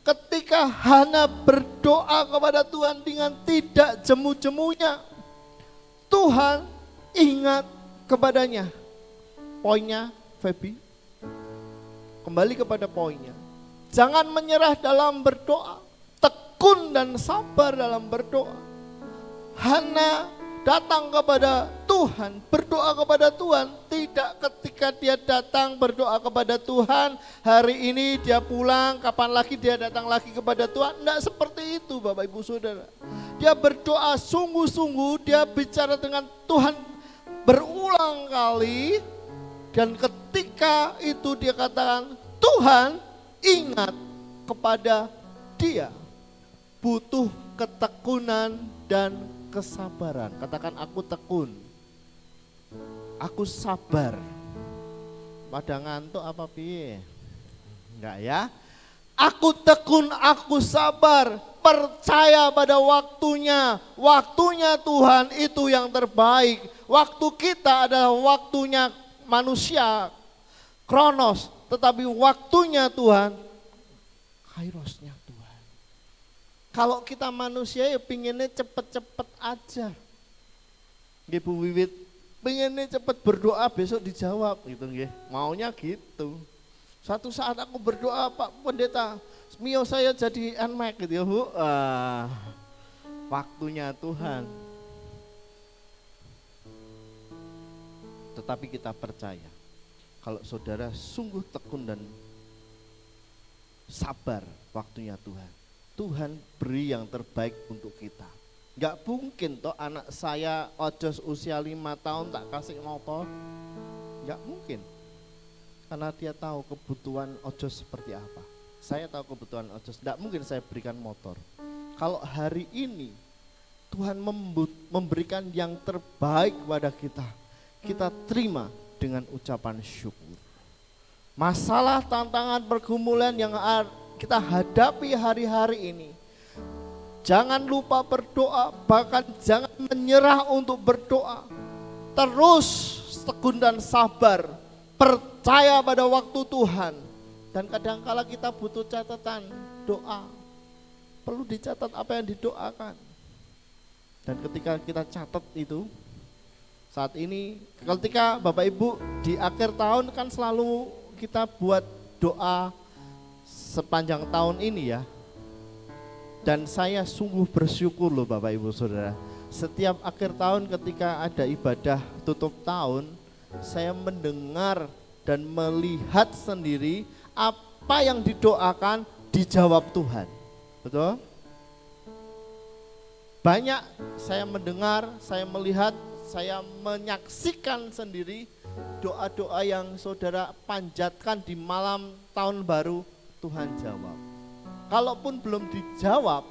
S2: Ketika Hana berdoa kepada Tuhan dengan tidak jemu-jemunya, Tuhan ingat kepadanya. Poinnya, Feby, kembali kepada poinnya. Jangan menyerah dalam berdoa, tekun dan sabar dalam berdoa. Hana datang kepada Tuhan, berdoa kepada Tuhan, tidak ketika dia datang berdoa kepada Tuhan, hari ini dia pulang, kapan lagi dia datang lagi kepada Tuhan. Tidak seperti itu Bapak Ibu Saudara. Dia berdoa sungguh-sungguh, dia bicara dengan Tuhan berulang kali, dan ketika itu dia katakan, Tuhan ingat kepada dia. Butuh ketekunan dan kesabaran. Katakan, aku tekun, aku sabar. Pada ngantuk apa piye? Enggak ya? Aku tekun, aku sabar, percaya pada waktunya. Waktunya Tuhan itu yang terbaik. Waktu kita adalah waktunya manusia, kronos, tetapi waktunya Tuhan, kairosnya Tuhan. Kalau kita manusia ya pinginnya cepet-cepet aja. Ibu Wiwit, pinginnya cepet berdoa besok dijawab gitu nggih. Maunya gitu. Suatu saat aku berdoa, Pak Pendeta, mio saya jadi NMAC gitu ya Bu. Waktunya Tuhan. Tetapi kita percaya, kalau saudara sungguh tekun dan sabar, waktunya Tuhan. Tuhan beri yang terbaik untuk kita. Enggak mungkin toh anak saya ojos usia 5 tahun tak kasih motor. Enggak mungkin. Karena dia tahu kebutuhan ojos seperti apa. Saya tahu kebutuhan ojos, enggak mungkin saya berikan motor. Kalau hari ini Tuhan memberikan yang terbaik kepada kita, kita terima dengan ucapan syukur. Masalah, tantangan, pergumulan yang kita hadapi hari-hari ini, jangan lupa berdoa, bahkan jangan menyerah untuk berdoa. Terus tekun dan sabar, percaya pada waktu Tuhan. Dan kadangkala kita butuh catatan doa, perlu dicatat apa yang didoakan. Dan ketika kita catat itu, saat ini ketika Bapak Ibu di akhir tahun kan selalu kita buat doa sepanjang tahun ini ya. Dan saya sungguh bersyukur loh Bapak Ibu Saudara. Setiap akhir tahun ketika ada ibadah tutup tahun, saya mendengar dan melihat sendiri apa yang didoakan dijawab Tuhan. Betul? Banyak saya mendengar, saya melihat, saya menyaksikan sendiri doa-doa yang saudara panjatkan di malam tahun baru, Tuhan jawab. Kalaupun belum dijawab,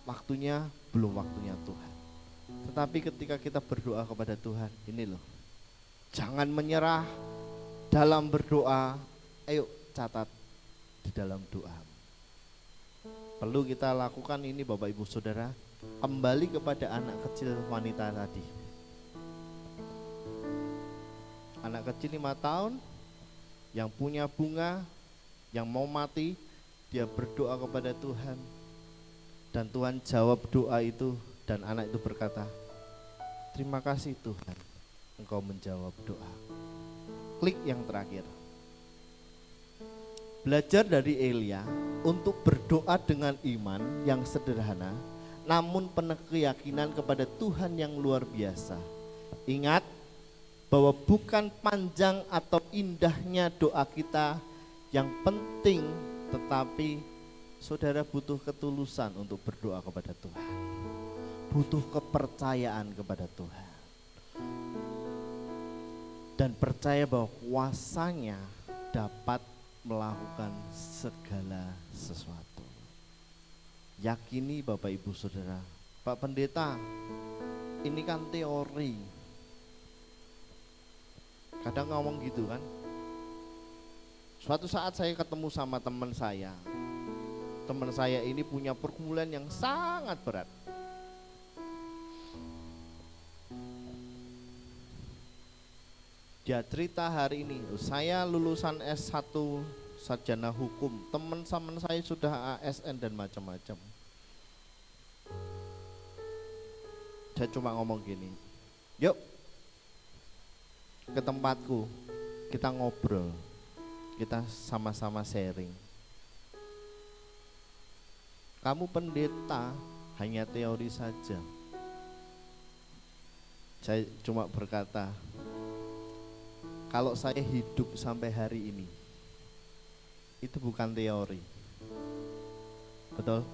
S2: waktunya belum waktunya Tuhan. Tetapi ketika kita berdoa kepada Tuhan, ini loh, jangan menyerah dalam berdoa, ayo catat di dalam doa. Perlu kita lakukan ini Bapak Ibu Saudara. Kembali kepada anak kecil wanita tadi. Anak kecil 5 tahun yang punya bunga, yang mau mati, dia berdoa kepada Tuhan. Dan Tuhan jawab doa itu, dan anak itu berkata, terima kasih Tuhan, Engkau menjawab doa. Klik yang terakhir. Belajar dari Elia untuk berdoa dengan iman yang sederhana, namun penuh keyakinan kepada Tuhan yang luar biasa. Ingat bahwa bukan panjang atau indahnya doa kita yang penting, tetapi saudara butuh ketulusan untuk berdoa kepada Tuhan. Butuh kepercayaan kepada Tuhan. Dan percaya bahwa kuasanya dapat melakukan segala sesuatu. Yakini Bapak Ibu Saudara. Pak Pendeta, ini kan teori. Kadang ngomong gitu kan. Suatu saat saya ketemu sama teman saya. Teman saya ini punya pergumulan yang sangat berat. Dia cerita hari ini, saya lulusan S1 sarjana hukum, teman-teman saya sudah ASN dan macam-macam. Saya cuma ngomong gini, yuk ke tempatku, kita ngobrol, kita sama-sama sharing. Kamu pendeta hanya teori saja. Saya cuma berkata, kalau saya hidup sampai hari ini, itu bukan teori. Betul?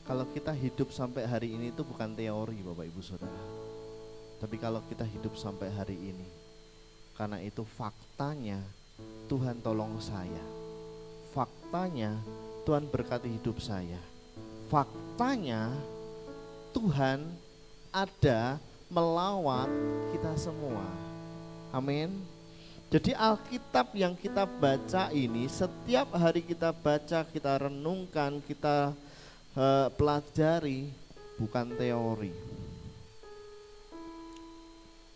S2: Kalau kita hidup sampai hari ini itu bukan teori Bapak Ibu Saudara. Tapi kalau kita hidup sampai hari ini, karena itu faktanya Tuhan tolong saya. Faktanya Tuhan berkati hidup saya. Faktanya Tuhan ada melawat kita semua. Amin. Jadi Alkitab yang kita baca ini, setiap hari kita baca, kita renungkan, kita pelajari, bukan teori.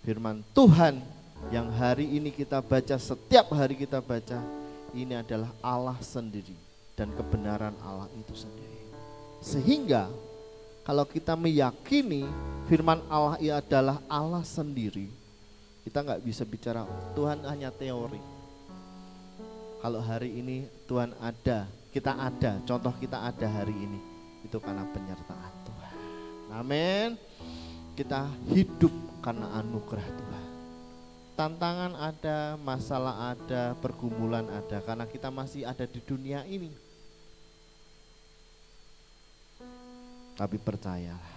S2: Firman Tuhan yang hari ini kita baca, setiap hari kita baca, ini adalah Allah sendiri dan kebenaran Allah itu sendiri. Sehingga kalau kita meyakini firman Allah ini adalah Allah sendiri, kita nggak bisa bicara Tuhan hanya teori. Kalau hari ini Tuhan ada, kita ada, contoh kita ada hari ini, itu karena penyertaan Tuhan. Amin. Kita hidup karena anugerah Tuhan. Tantangan ada, masalah ada, pergumulan ada, karena kita masih ada di dunia ini. Tapi percayalah,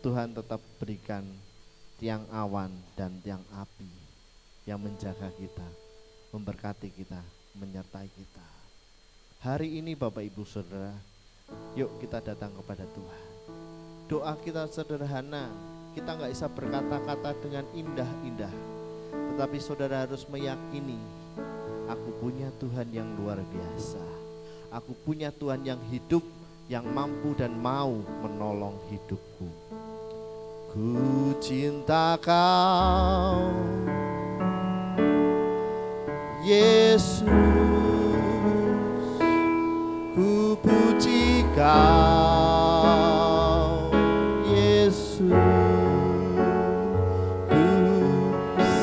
S2: Tuhan tetap berikan tiang awan dan tiang api yang menjaga kita, memberkati kita, menyertai kita. Hari ini Bapak Ibu Saudara, yuk kita datang kepada Tuhan. Doa kita sederhana, kita gak bisa berkata-kata dengan indah-indah, tetapi saudara harus meyakini, aku punya Tuhan yang luar biasa. Aku punya Tuhan yang hidup, yang mampu dan mau menolong hidupku. Ku cinta Kau, Yesus, ku puji Kau, Yesus, ku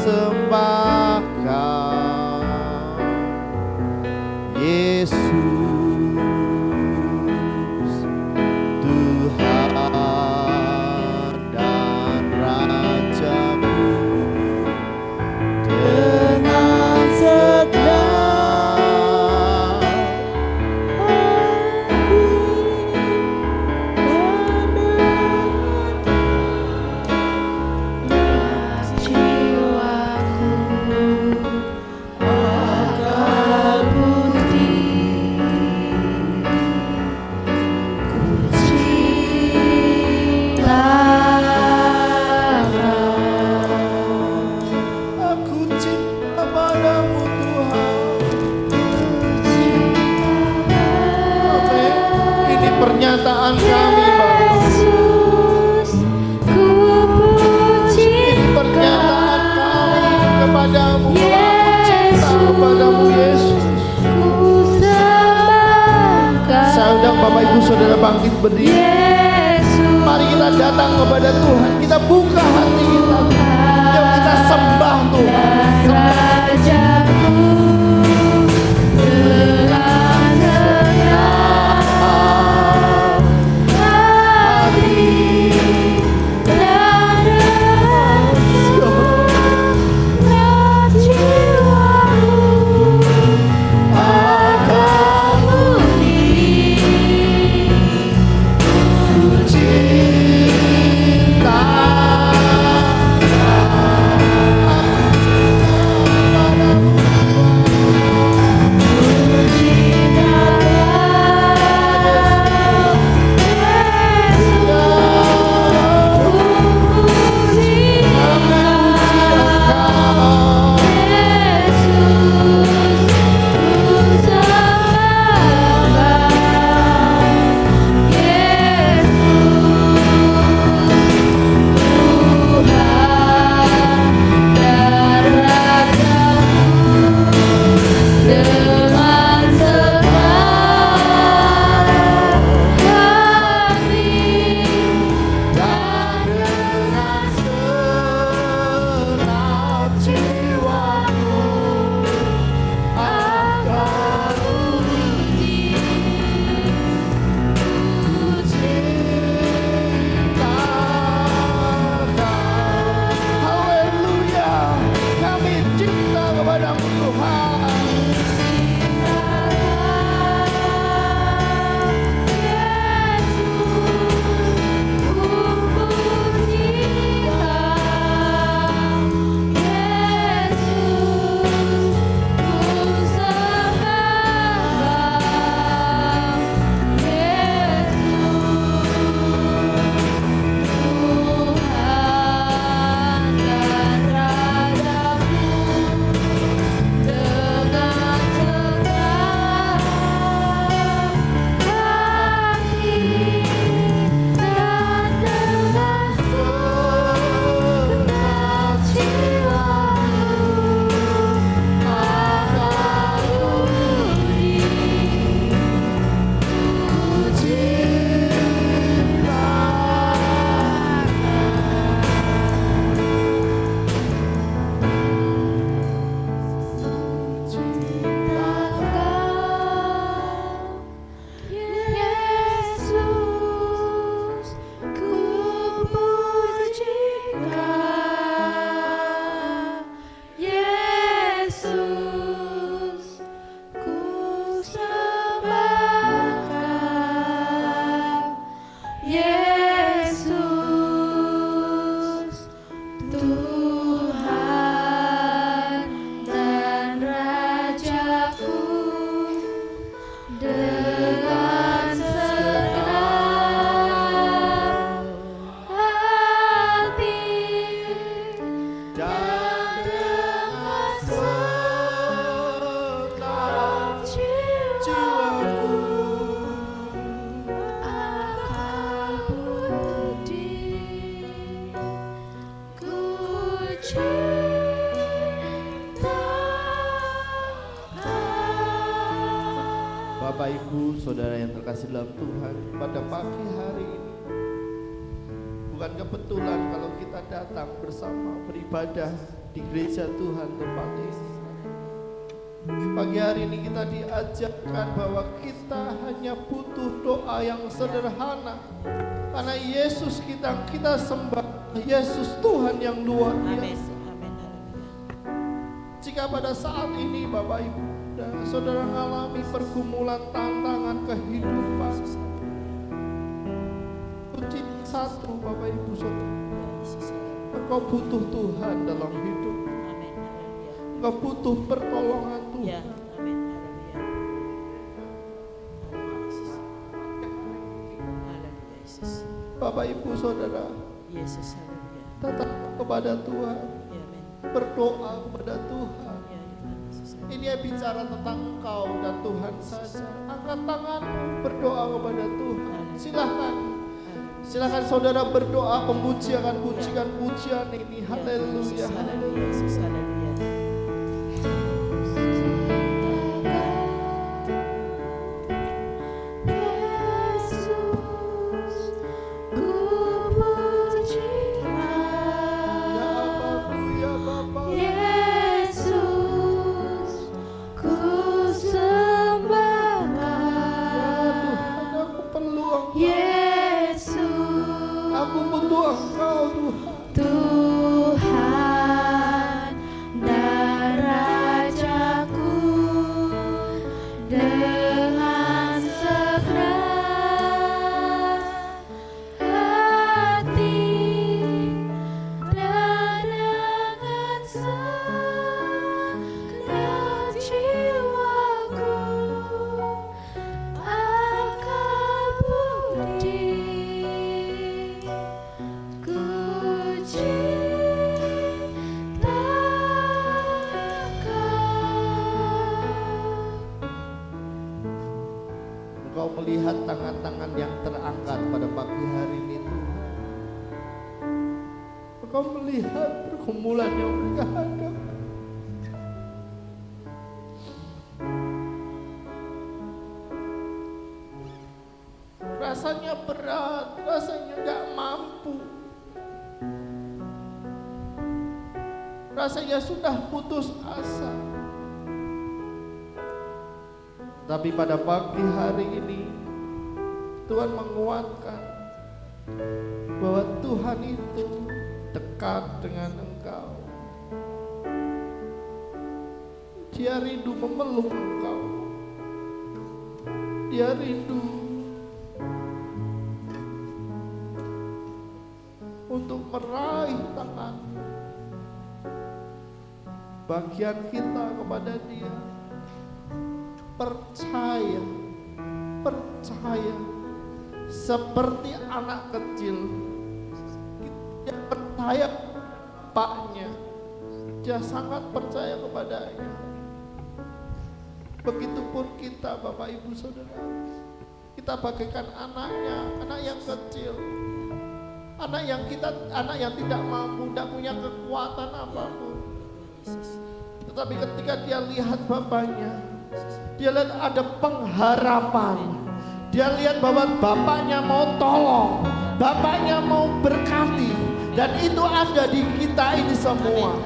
S2: sembah Kau, Yesus, Tuhan dan Rajaku. Dengan segenap hati mendengar jiwaku akan puji, ku cinta aku cinta padamu Tuhan. Amin. Ini pernyataan kami Bapak.
S3: Yesus, ku puji
S2: Ini pernyataan kepadamu, aku cinta kepadamu Yesus. Saya undang Bapak Ibu Saudara bangkit berdiri. Mari kita datang kepada Tuhan, kita buka hati kita, yuk kita sembah Tuhan. Bapak Ibu Saudara yang terkasih dalam Tuhan, pada pagi hari ini bukan kebetulan kalau kita datang bersama beribadah di gereja Tuhan tempat ini. Pagi hari ini kita diajarkan bahwa kita hanya butuh doa yang sederhana, karena Yesus kita sembah, Yesus Tuhan yang luar biasa. Jika pada saat ini Bapak Ibu dan saudara mengalami pergumulan tantangan kehidupan, kunci satu Bapak Ibu Saudara, engkau butuh Tuhan dalam hidup, engkau butuh pertolongan Tuhan. Bapak Ibu Saudara, tetap kepada Tuhan, berdoa kepada Tuhan. Ini bicara tentang engkau dan Tuhan saja. Angkat tanganmu, berdoa kepada Tuhan. Silakan saudara berdoa, memuji akan pujian ini. Haleluya, haleluya. Engkau melihat tangan-tangan yang terangkat pada pagi hari ini Tuhan. Engkau melihat pergumulan yang mereka hadapi. Rasanya berat, rasanya gak mampu. Rasanya sudah putus asa. Tapi pada pagi hari ini Tuhan menguatkan bahwa Tuhan itu dekat dengan engkau. Dia rindu memeluk engkau. Dia rindu untuk meraih tangan. Bagian kita kepada Dia, percaya seperti anak kecil. Dia percaya Bapaknya, dia sangat percaya kepadanya. Begitupun kita Bapak Ibu Saudara, kita bagaikan anaknya, anak yang kecil, anak yang tidak mampu, tidak punya kekuatan apapun. Tetapi ketika dia lihat bapaknya, dia lihat ada pengharapan. Dia lihat bahwa bapaknya mau tolong, bapaknya mau berkati, dan itu ada di kita ini semua.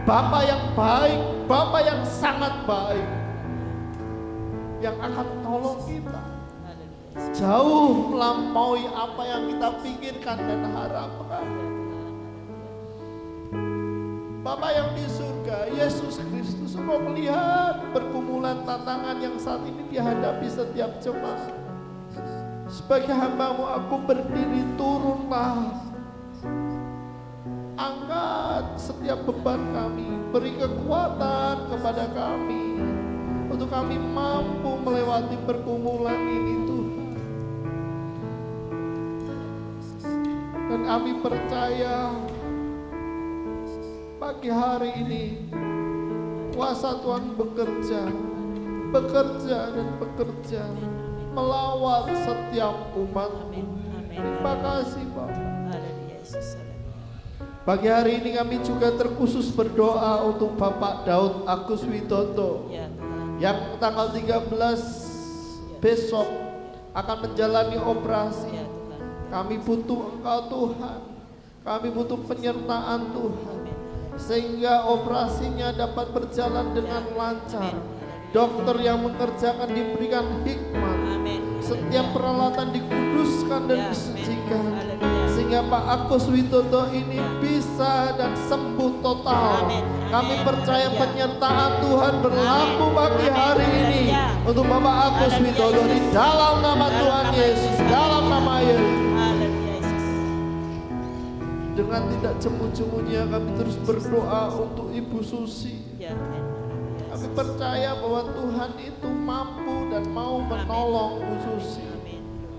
S2: Bapak yang baik, Bapak yang sangat baik, yang akan tolong kita jauh melampaui apa yang kita pikirkan dan harapkan. Bapa yang di surga, Yesus Kristus, Engkau melihat pergumulan tantangan yang saat ini dihadapi setiap jemaat. Sebagai hamba-Mu, aku berdiri, turunlah, angkat setiap beban kami, beri kekuatan kepada kami untuk kami mampu melewati pergumulan ini Tuhan. Dan kami percaya pagi hari ini kuasa Tuhan bekerja dan bekerja melawan setiap umat-Mu. Terima kasih Bapak. Pagi hari ini kami juga terkhusus berdoa untuk Bapak Daud Agus Widodo yang tanggal 13 besok akan menjalani operasi. Kami butuh Engkau Tuhan, kami butuh penyertaan Tuhan, sehingga operasinya dapat berjalan dengan lancar. Dokter yang mengerjakan diberikan hikmat, setiap peralatan dikuduskan dan disucikan, sehingga Pak Agus Widodo ini bisa dan sembuh total. Kami percaya penyertaan Tuhan berlaku pagi hari ini untuk Bapak Agus Widodo di dalam nama Tuhan Yesus, dalam nama Yesus. Dengan tidak jemu-jemunya kami terus berdoa untuk Ibu Susi. Kami percaya bahwa Tuhan itu mampu dan mau menolong Bu Susi.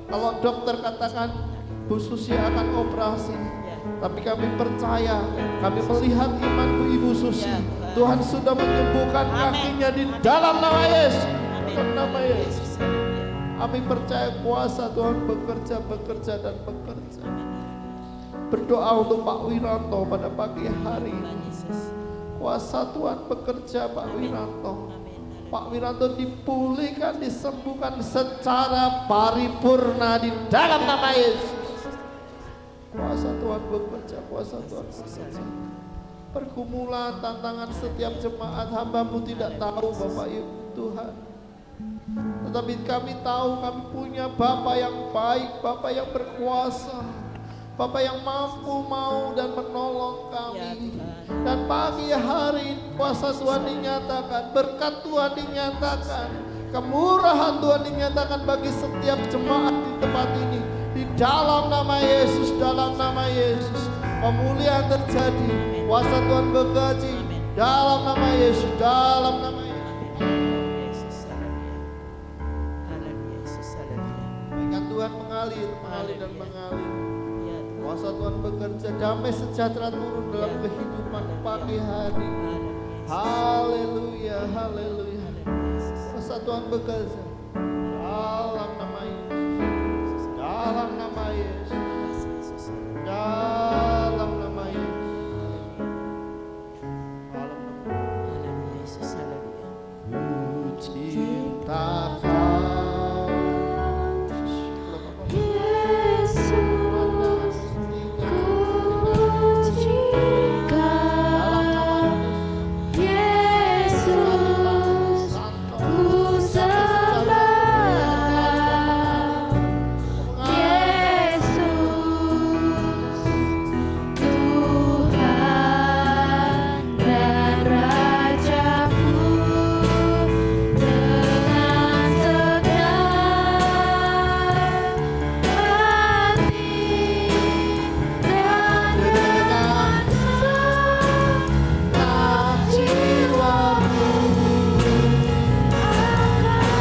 S2: Kalau dokter katakan Bu Susi akan operasi, tapi kami percaya, kami melihat iman Bu Ibu Susi. Tuhan sudah menyembuhkan kakinya di dalam nama Yesus. Dalam nama Yesus. Kami percaya kuasa Tuhan bekerja dan bekerja. Berdoa untuk Pak Wiranto pada pagi hari ini. Kuasa Tuhan bekerja Pak Wiranto. Pak Wiranto dipulihkan, disembuhkan secara paripurna di dalam nama Yesus. Kuasa Tuhan bekerja, kuasa Tuhan bekerja. Pergumulan, tantangan setiap jemaat hamba-Mu tidak tahu Bapak Ibu Tuhan. Tetapi kami tahu kami punya Bapa yang baik, Bapa yang berkuasa, Bapa yang mampu, mau dan menolong kami. Dan pagi hari kuasa Tuhan dinyatakan, berkat Tuhan dinyatakan, kemurahan Tuhan dinyatakan bagi setiap jemaat di tempat ini. Di dalam nama Yesus, dalam nama Yesus, pemulihan terjadi, kuasa Tuhan bekerja dalam nama Yesus, dalam nama Yesus. Kebaikan Tuhan mengalir dan mengalir. Kuasa Tuhan bekerja, damai sejahtera turun dalam kehidupan pagi hari. Haleluya, haleluya. Kuasa Tuhan bekerja. dalam nama Yesus, dalam nama Yesus, dalam nama Yesus, dalam nama
S1: Yesus, haleluya.
S2: Ku cinta Kau,
S3: Yesus, ku cinta. Yesus, ku sembah. Yesus, Tuhan dan Rajaku, dengan segenap hati dan dengan segenap jiwaku akan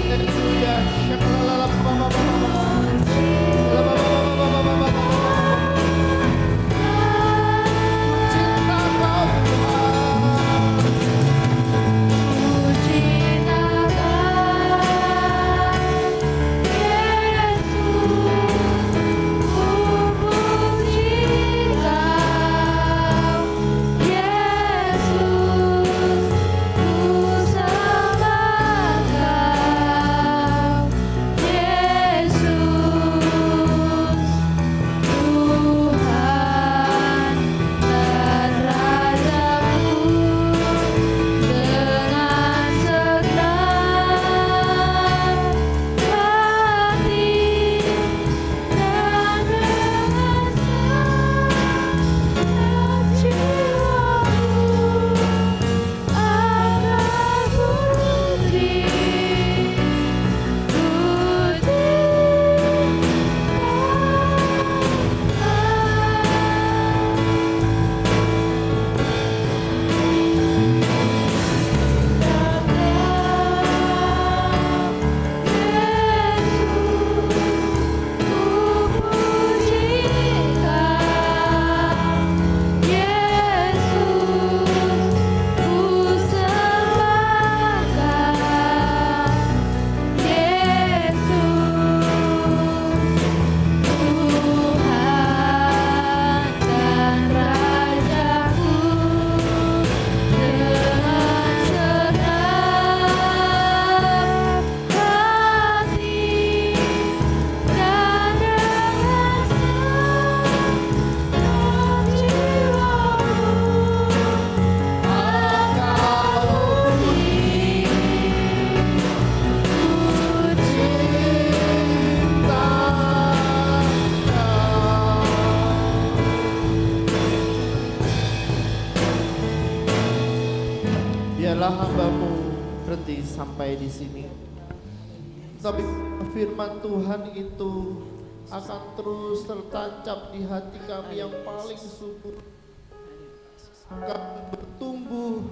S2: Haleluya. Cinta Kau Tuhan.
S3: Tuhan dan Rajaku, dengan segenap hati dan dengan segenap jiwaku akan puji,
S2: Biarlah hamba-Mu berhenti sampai di sini. Tapi firman Tuhan itu akan terus tertancap di hati kami yang paling subur. Akan bertumbuh,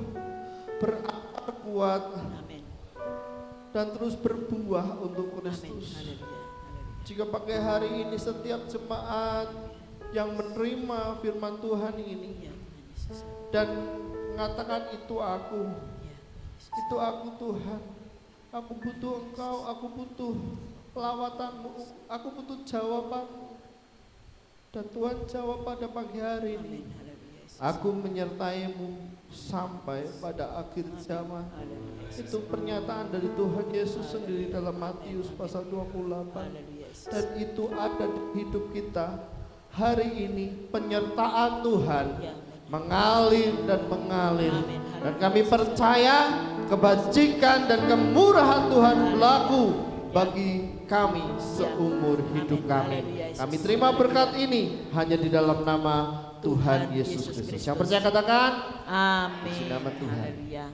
S2: berakar kuat,
S1: Amin.
S2: dan terus berbuah untuk
S1: Amin.
S2: Kristus.
S1: Haleluya. Haleluya.
S2: Jika pakai hari ini setiap jemaat yang menerima firman Tuhan ini
S1: Ya, Tuhan Yesus.
S2: dan mengatakan itu aku
S1: Ya,
S2: Tuhan, aku butuh Engkau, aku butuh lawatanmu, aku butuh jawabanmu. Dan Tuhan jawab pada pagi hari ini,
S1: Amin. Haleluya. Yesus.
S2: aku menyertaimu sampai pada akhir zaman.
S1: Haleluya. Yesus.
S2: Itu pernyataan dari Tuhan Yesus sendiri dalam Matius pasal 28.
S1: Haleluya. Yesus.
S2: Dan itu ada di hidup kita hari ini, penyertaan Tuhan
S1: Ya,
S2: mengalir dan mengalir.
S1: Amin.
S2: Dan kami percaya kebajikan dan kemurahan Tuhan berlaku bagi kami seumur hidup
S1: Amin.
S2: kami.
S1: Haleluya, Yesus.
S2: Kami terima berkat ini hanya di dalam nama Tuhan Yesus Kristus. Yang percaya katakan
S1: Amin.
S2: Di nama Tuhan.
S1: Haleluya.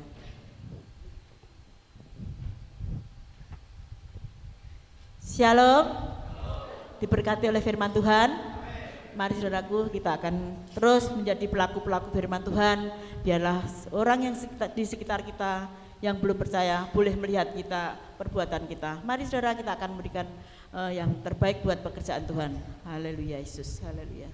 S1: Shalom. Diberkati oleh firman Tuhan. Mari saudaraku, kita akan terus menjadi pelaku-pelaku firman Tuhan. Biarlah orang yang di sekitar kita yang belum percaya boleh melihat kita, perbuatan kita. Mari saudara, kita akan memberikan yang terbaik buat pekerjaan Tuhan. Haleluya Yesus, haleluya.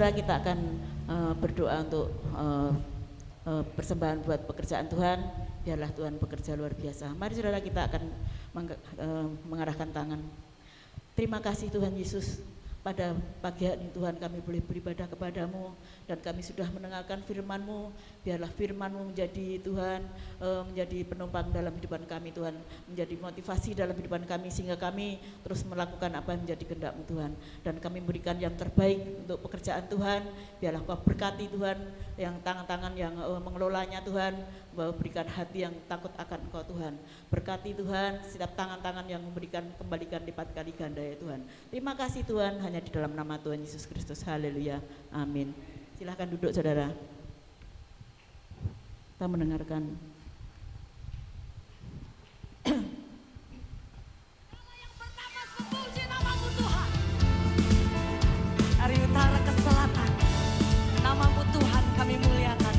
S1: saudara kita akan berdoa untuk persembahan buat pekerjaan Tuhan. Biarlah Tuhan bekerja luar biasa. Mari saudara kita akan mengarahkan tangan. Terima kasih Tuhan Yesus, pada pagi hari ini Tuhan kami boleh beribadah kepadamu dan kami sudah mendengarkan firman-Mu. Biarlah firman-Mu menjadi Tuhan, menjadi penumpang dalam kehidupan kami Tuhan, menjadi motivasi dalam kehidupan kami sehingga kami terus melakukan apa yang menjadi kehendak-Mu Tuhan. Dan kami memberikan yang terbaik untuk pekerjaan Tuhan. Biarlah Kau berkati Tuhan yang tangan-tangan yang mengelolanya Tuhan, bahwa berikan hati yang takut akan Engkau Tuhan. Berkati Tuhan setiap tangan-tangan yang memberikan kembalikan lipat kali ganda ya Tuhan. Terima kasih Tuhan, hanya di dalam nama Tuhan Yesus Kristus. Haleluya. Amin. Silahkan duduk saudara. Kita mendengarkan.
S4: Yang pertama memuji nama-Mu Tuhan. Dari utara ke selatan, nama-Mu Tuhan kami muliakan.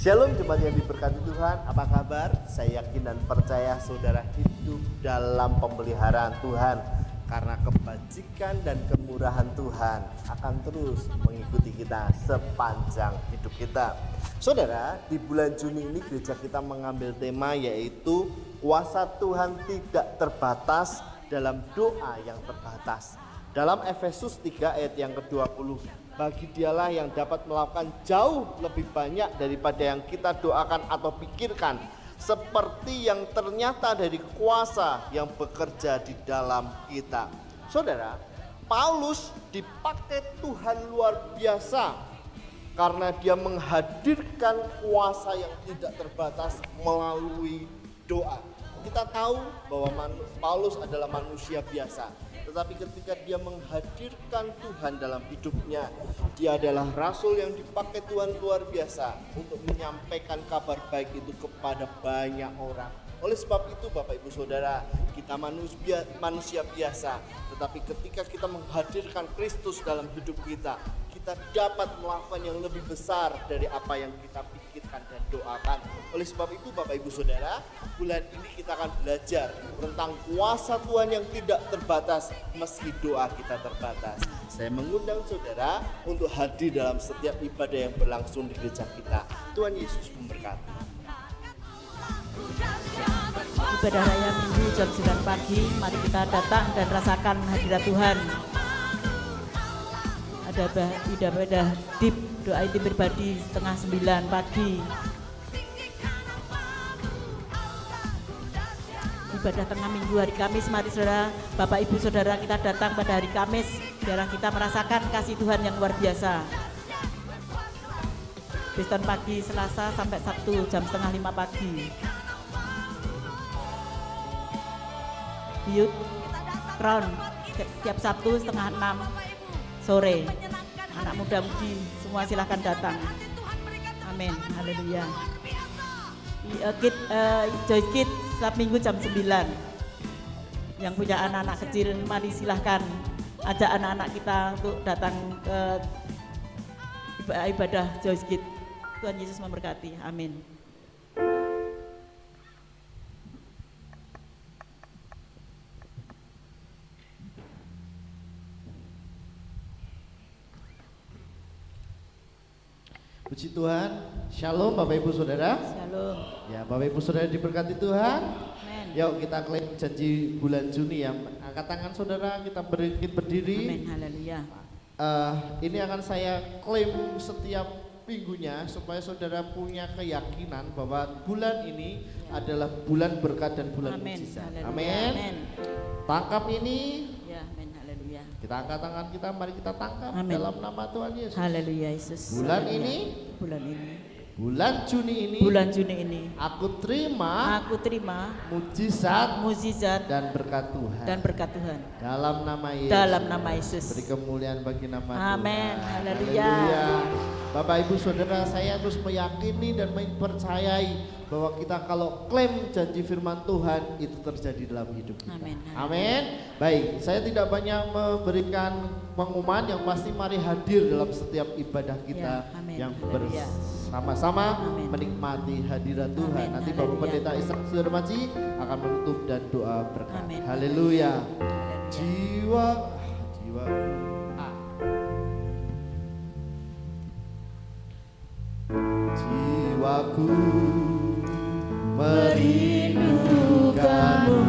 S2: Shalom jemaat yang diberkati Tuhan, apa kabar? Saya yakin dan percaya saudara hidup dalam pemeliharaan Tuhan, karena kebajikan dan kemurahan Tuhan akan terus mengikuti kita sepanjang hidup kita. Saudara, di bulan Juni ini gereja kita mengambil tema yaitu kuasa Tuhan tidak terbatas dalam doa yang terbatas. Dalam Efesus 3 ayat yang ke-20, bagi dialah yang dapat melakukan jauh lebih banyak daripada yang kita doakan atau pikirkan, seperti yang ternyata dari kuasa yang bekerja di dalam kita. Saudara, Paulus dipakai Tuhan luar biasa karena dia menghadirkan kuasa yang tidak terbatas melalui doa. Kita tahu bahwa Paulus adalah manusia biasa, tetapi ketika dia menghadirkan Tuhan dalam hidupnya, dia adalah rasul yang dipakai Tuhan luar biasa untuk menyampaikan kabar baik itu kepada banyak orang. Oleh sebab itu Bapak Ibu Saudara, kita manusia biasa, tetapi ketika kita menghadirkan Kristus dalam hidup kita, kita dapat melakukan yang lebih besar dari apa yang kita pikirkan dan doakan. Oleh sebab itu Bapak Ibu Saudara, bulan ini kita akan belajar tentang kuasa Tuhan yang tidak terbatas meski doa kita terbatas. Saya mengundang saudara untuk hadir dalam setiap ibadah yang berlangsung di gereja kita. Tuhan Yesus memberkati.
S1: Ibadah raya Minggu jam 9 pagi, mari kita datang dan rasakan hadirat Tuhan. Ada ibadah dip, doa intim pribadi setengah 9 pagi. Ibadah tengah minggu hari Kamis, mari saudara, Bapak Ibu Saudara kita datang pada hari Kamis, biar kita merasakan kasih Tuhan yang luar biasa. Kristen pagi Selasa sampai Sabtu jam setengah 5 pagi. Youth Crown setiap Sabtu setengah 6 sore. Anak muda-mudi semua silahkan datang. Amin. Haleluya. Joy Kid setiap minggu jam 9. Yang punya anak-anak kecil, mari silahkan ajak anak-anak kita untuk datang ke ibadah Joy Kid. Tuhan Yesus memberkati. Amin.
S2: Puji Tuhan, Shalom Bapak Ibu Saudara.
S1: Shalom.
S2: Ya, Bapak Ibu Saudara diberkati Tuhan.
S1: Amin.
S2: Yuk kita klaim janji bulan Juni ya. Angkat tangan saudara, kita berdiri.
S1: Amin. Haleluya.
S2: Ini akan saya klaim setiap minggunya supaya saudara punya keyakinan bahwa bulan ini adalah bulan berkat dan bulan mujizat. Amin. Tangkap ini.
S1: Ya, amin. Haleluya.
S2: Kita angkat tangan kita, mari kita tangkap
S1: Amin.
S2: dalam nama Tuhan Yesus.
S1: Haleluya Yesus.
S2: Bulan
S1: Haleluya.
S2: ini,
S1: bulan Juni ini,
S2: aku terima
S1: mujizat
S2: dan berkat Tuhan. Dalam nama Yesus. Beri kemuliaan bagi nama Tuhan.
S1: Amin. Haleluya.
S2: Bapak Ibu Saudara, saya terus meyakini dan mempercayai bahwa kita kalau klaim janji firman Tuhan itu terjadi dalam hidup kita.
S1: Amin.
S2: Amin. Baik, saya tidak banyak memberikan pengumuman, yang pasti mari hadir dalam setiap ibadah kita
S1: Ya, amin.
S2: yang
S1: Haleluya.
S2: bersama-sama
S1: Amin.
S2: menikmati hadirat Tuhan.
S1: Amin.
S2: Nanti Bapak
S1: Haleluya.
S2: Pendeta Ishak Sudarmaji akan menutup dan doa berkat.
S1: Amin.
S2: Haleluya. jiwaku jiwaku merindukanmu,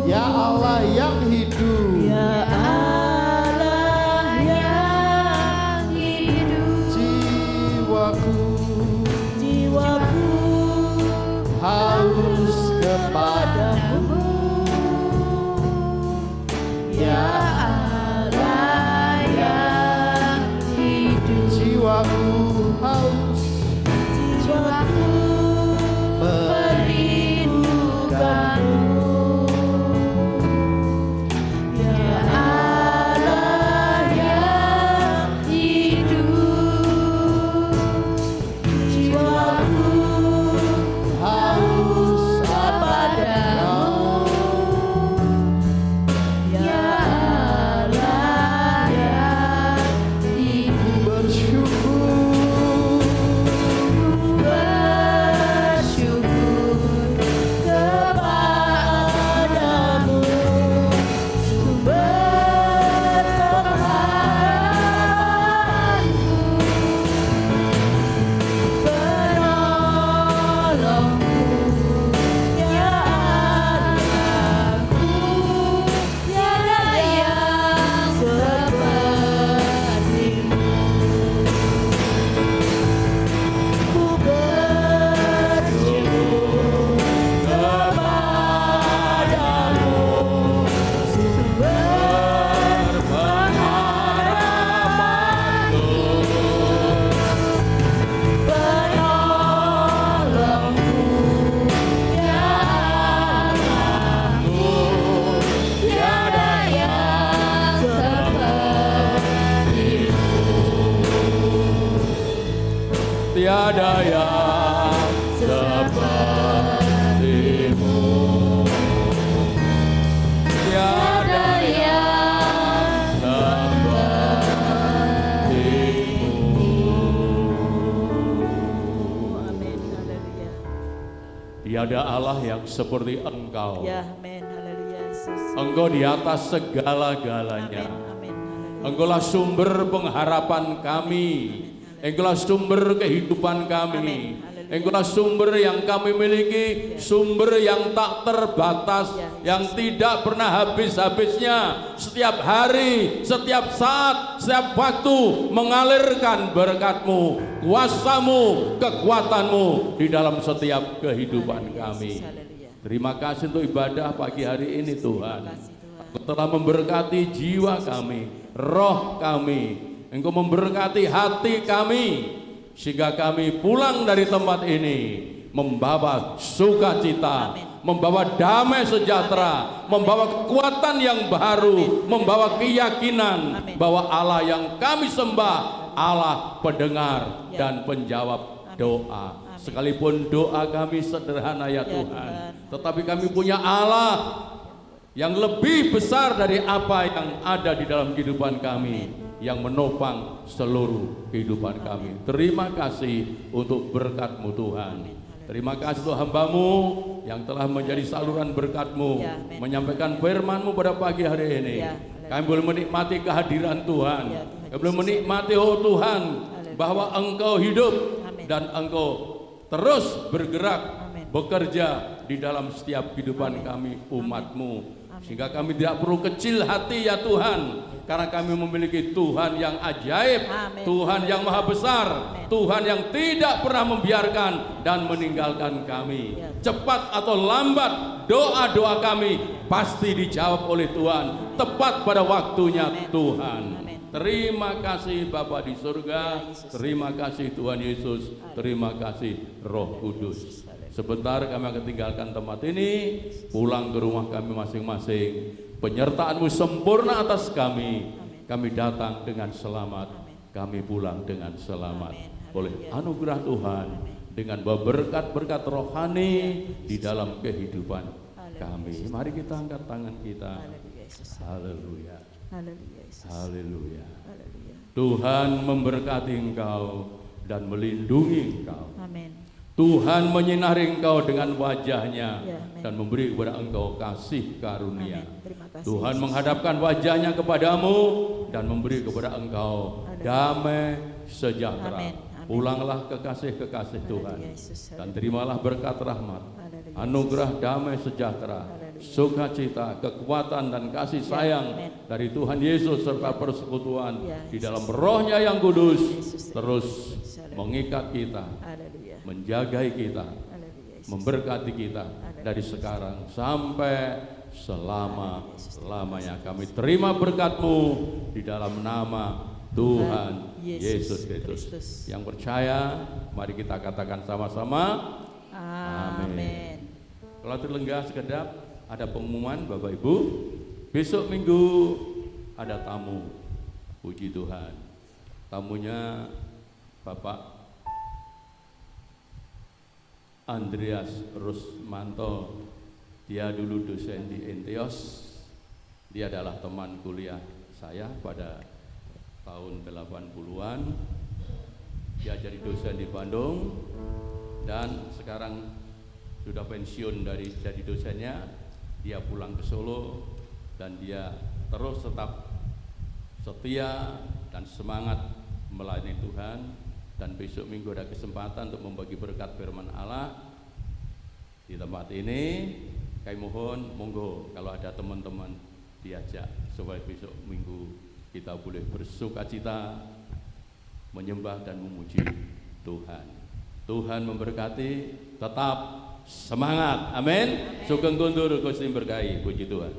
S2: ya Allah yang hidup,
S1: Ya Allah yang hidup,
S2: jiwaku haus kepadamu,
S1: Ya Allah yang hidup,
S2: jiwaku haus merindukanmu,
S1: Ya Allah yang hidup, jiwaku
S2: haus
S1: padamu, Ya Allah yang hidup,
S2: bersyukur
S1: bersyukur kepadamu, sumber pengharapanku, penolongku, ya Allahku, tiada yang sepertimu. Ku bersyukur kepadamu, sumber pengharapanku, penolongku, ya Allahku, tiada yang sepertimu.
S5: Tiada yang sepertimu, tiada
S1: yang
S5: sepertimu.
S1: Amin, haleluya.
S5: Tiada Allah yang seperti Engkau.
S1: Ya, amin, haleluya Yesus.
S5: Engkau di atas segala-galanya.
S1: Amin, haleluya.
S5: Engkaulah sumber pengharapan kami. Engkaulah sumber kehidupan kami.
S1: Amin. Haleluya.
S5: Engkaulah sumber yang kami miliki, sumber yang tak terbatas,
S1: Ya,
S5: yang tidak pernah habis-habisnya. Setiap hari, setiap saat, setiap waktu mengalirkan berkat-Mu, kuasa-Mu, kekuatan-Mu di dalam setiap kehidupan kami.
S1: Haleluya.
S5: Terima kasih untuk ibadah pagi hari ini Tuhan.
S1: Kasih Tuhan.
S5: Engkau telah memberkati jiwa kami, roh kami. Engkau memberkati hati kami, sehingga kami pulang dari tempat ini membawa sukacita,
S1: Amin.
S5: membawa damai sejahtera, membawa kekuatan yang baru, membawa keyakinan
S1: Amin.
S5: bahwa Allah yang kami sembah, Allah pendengar
S1: Ya.
S5: dan penjawab
S1: Amin.
S5: doa.
S1: Amin.
S5: Sekalipun doa kami sederhana
S1: Ya,
S5: ya Tuhan,
S1: Tuhan.
S5: tetapi kami punya Allah yang lebih besar dari apa yang ada di dalam kehidupan kami, yang menopang seluruh kehidupan kami. Terima kasih untuk berkat-Mu Tuhan. Terima kasih untuk hamba-Mu yang telah menjadi saluran berkat-Mu,
S1: Ya, amin.
S5: menyampaikan firman-Mu pada pagi hari ini.
S1: Ya,
S5: Kami boleh menikmati kehadiran Tuhan.
S1: Ya, Tuhan
S5: Kami boleh
S1: Yesus.
S5: menikmati Tuhan bahwa Engkau hidup
S1: Amin.
S5: dan Engkau terus bergerak,
S1: Amin.
S5: bekerja di dalam setiap kehidupan kami umat-Mu. Sehingga kami tidak perlu kecil hati ya Tuhan, karena kami memiliki Tuhan yang ajaib,
S1: Amin.
S5: Tuhan yang maha besar,
S1: Amin.
S5: Tuhan yang tidak pernah membiarkan dan meninggalkan kami.
S1: Ya.
S5: Cepat atau lambat doa-doa kami pasti dijawab oleh Tuhan, tepat pada waktunya
S1: Amin.
S5: Tuhan.
S1: Amin.
S5: Terima kasih Bapa di surga,
S1: Ya, Yesus.
S5: terima kasih Tuhan Yesus, terima kasih Roh Kudus. Sebentar kami akan tinggalkan tempat ini, pulang ke rumah kami masing-masing. Penyertaan-Mu sempurna atas kami. Kami datang dengan selamat, kami pulang dengan selamat.
S1: Amin.
S5: Oleh
S1: Haleluya.
S5: anugerah Tuhan, dengan berkat-berkat rohani di dalam kehidupan kami. Mari kita angkat tangan kita.
S1: Haleluya Yesus.
S5: Haleluya.
S1: Haleluya Yesus.
S5: Haleluya.
S1: Haleluya.
S5: Tuhan memberkati engkau dan melindungi engkau.
S1: Amin.
S5: Tuhan menyinari engkau dengan wajahnya
S1: Ya, amin.
S5: dan memberi kepada engkau kasih karunia.
S1: Amin. Terima kasih,
S5: Tuhan
S1: Yesus.
S5: menghadapkan wajahnya kepadamu dan memberi kepada engkau
S1: Haleluya.
S5: damai sejahtera.
S1: Amin, amin.
S5: Pulanglah kekasih-kekasih Tuhan
S1: Haleluya, Yesus.
S5: dan terimalah berkat rahmat,
S1: Haleluya,
S5: anugerah damai sejahtera,
S1: Haleluya.
S5: sukacita, kekuatan dan kasih sayang
S1: amin.
S5: dari Tuhan Yesus serta persekutuan
S1: Ya,
S5: di
S1: Yesus.
S5: dalam Roh-Nya yang kudus
S1: Yesus.
S5: terus
S1: Haleluya.
S5: mengikat kita,
S1: Haleluya.
S5: menjagai kita,
S1: Haleluya, Yesus.
S5: memberkati kita dari sekarang sampai selama-lamanya. Kami terima berkat-Mu di dalam nama Tuhan Yesus Kristus. Yang percaya, mari kita katakan sama-sama.
S1: Amin.
S5: Kalau terlenggah sekedap, ada pengumuman Bapak Ibu. Besok Minggu ada tamu. Puji Tuhan. Tamunya Bapak Andreas Rusmanto. Dia dulu dosen di Enteos. Dia adalah teman kuliah saya pada tahun 80-an. Dia jadi dosen di Bandung dan sekarang sudah pensiun dari jadi dosennya. Dia pulang ke Solo dan dia terus tetap setia dan semangat melayani Tuhan. Dan besok Minggu ada kesempatan untuk membagi berkat firman Allah di tempat ini. Kami mohon, monggo kalau ada teman-teman diajak supaya besok Minggu kita boleh bersukacita menyembah dan memuji Tuhan. Tuhan memberkati, tetap semangat. Amin. Sugeng kundur Gusti berkahi. Puji Tuhan.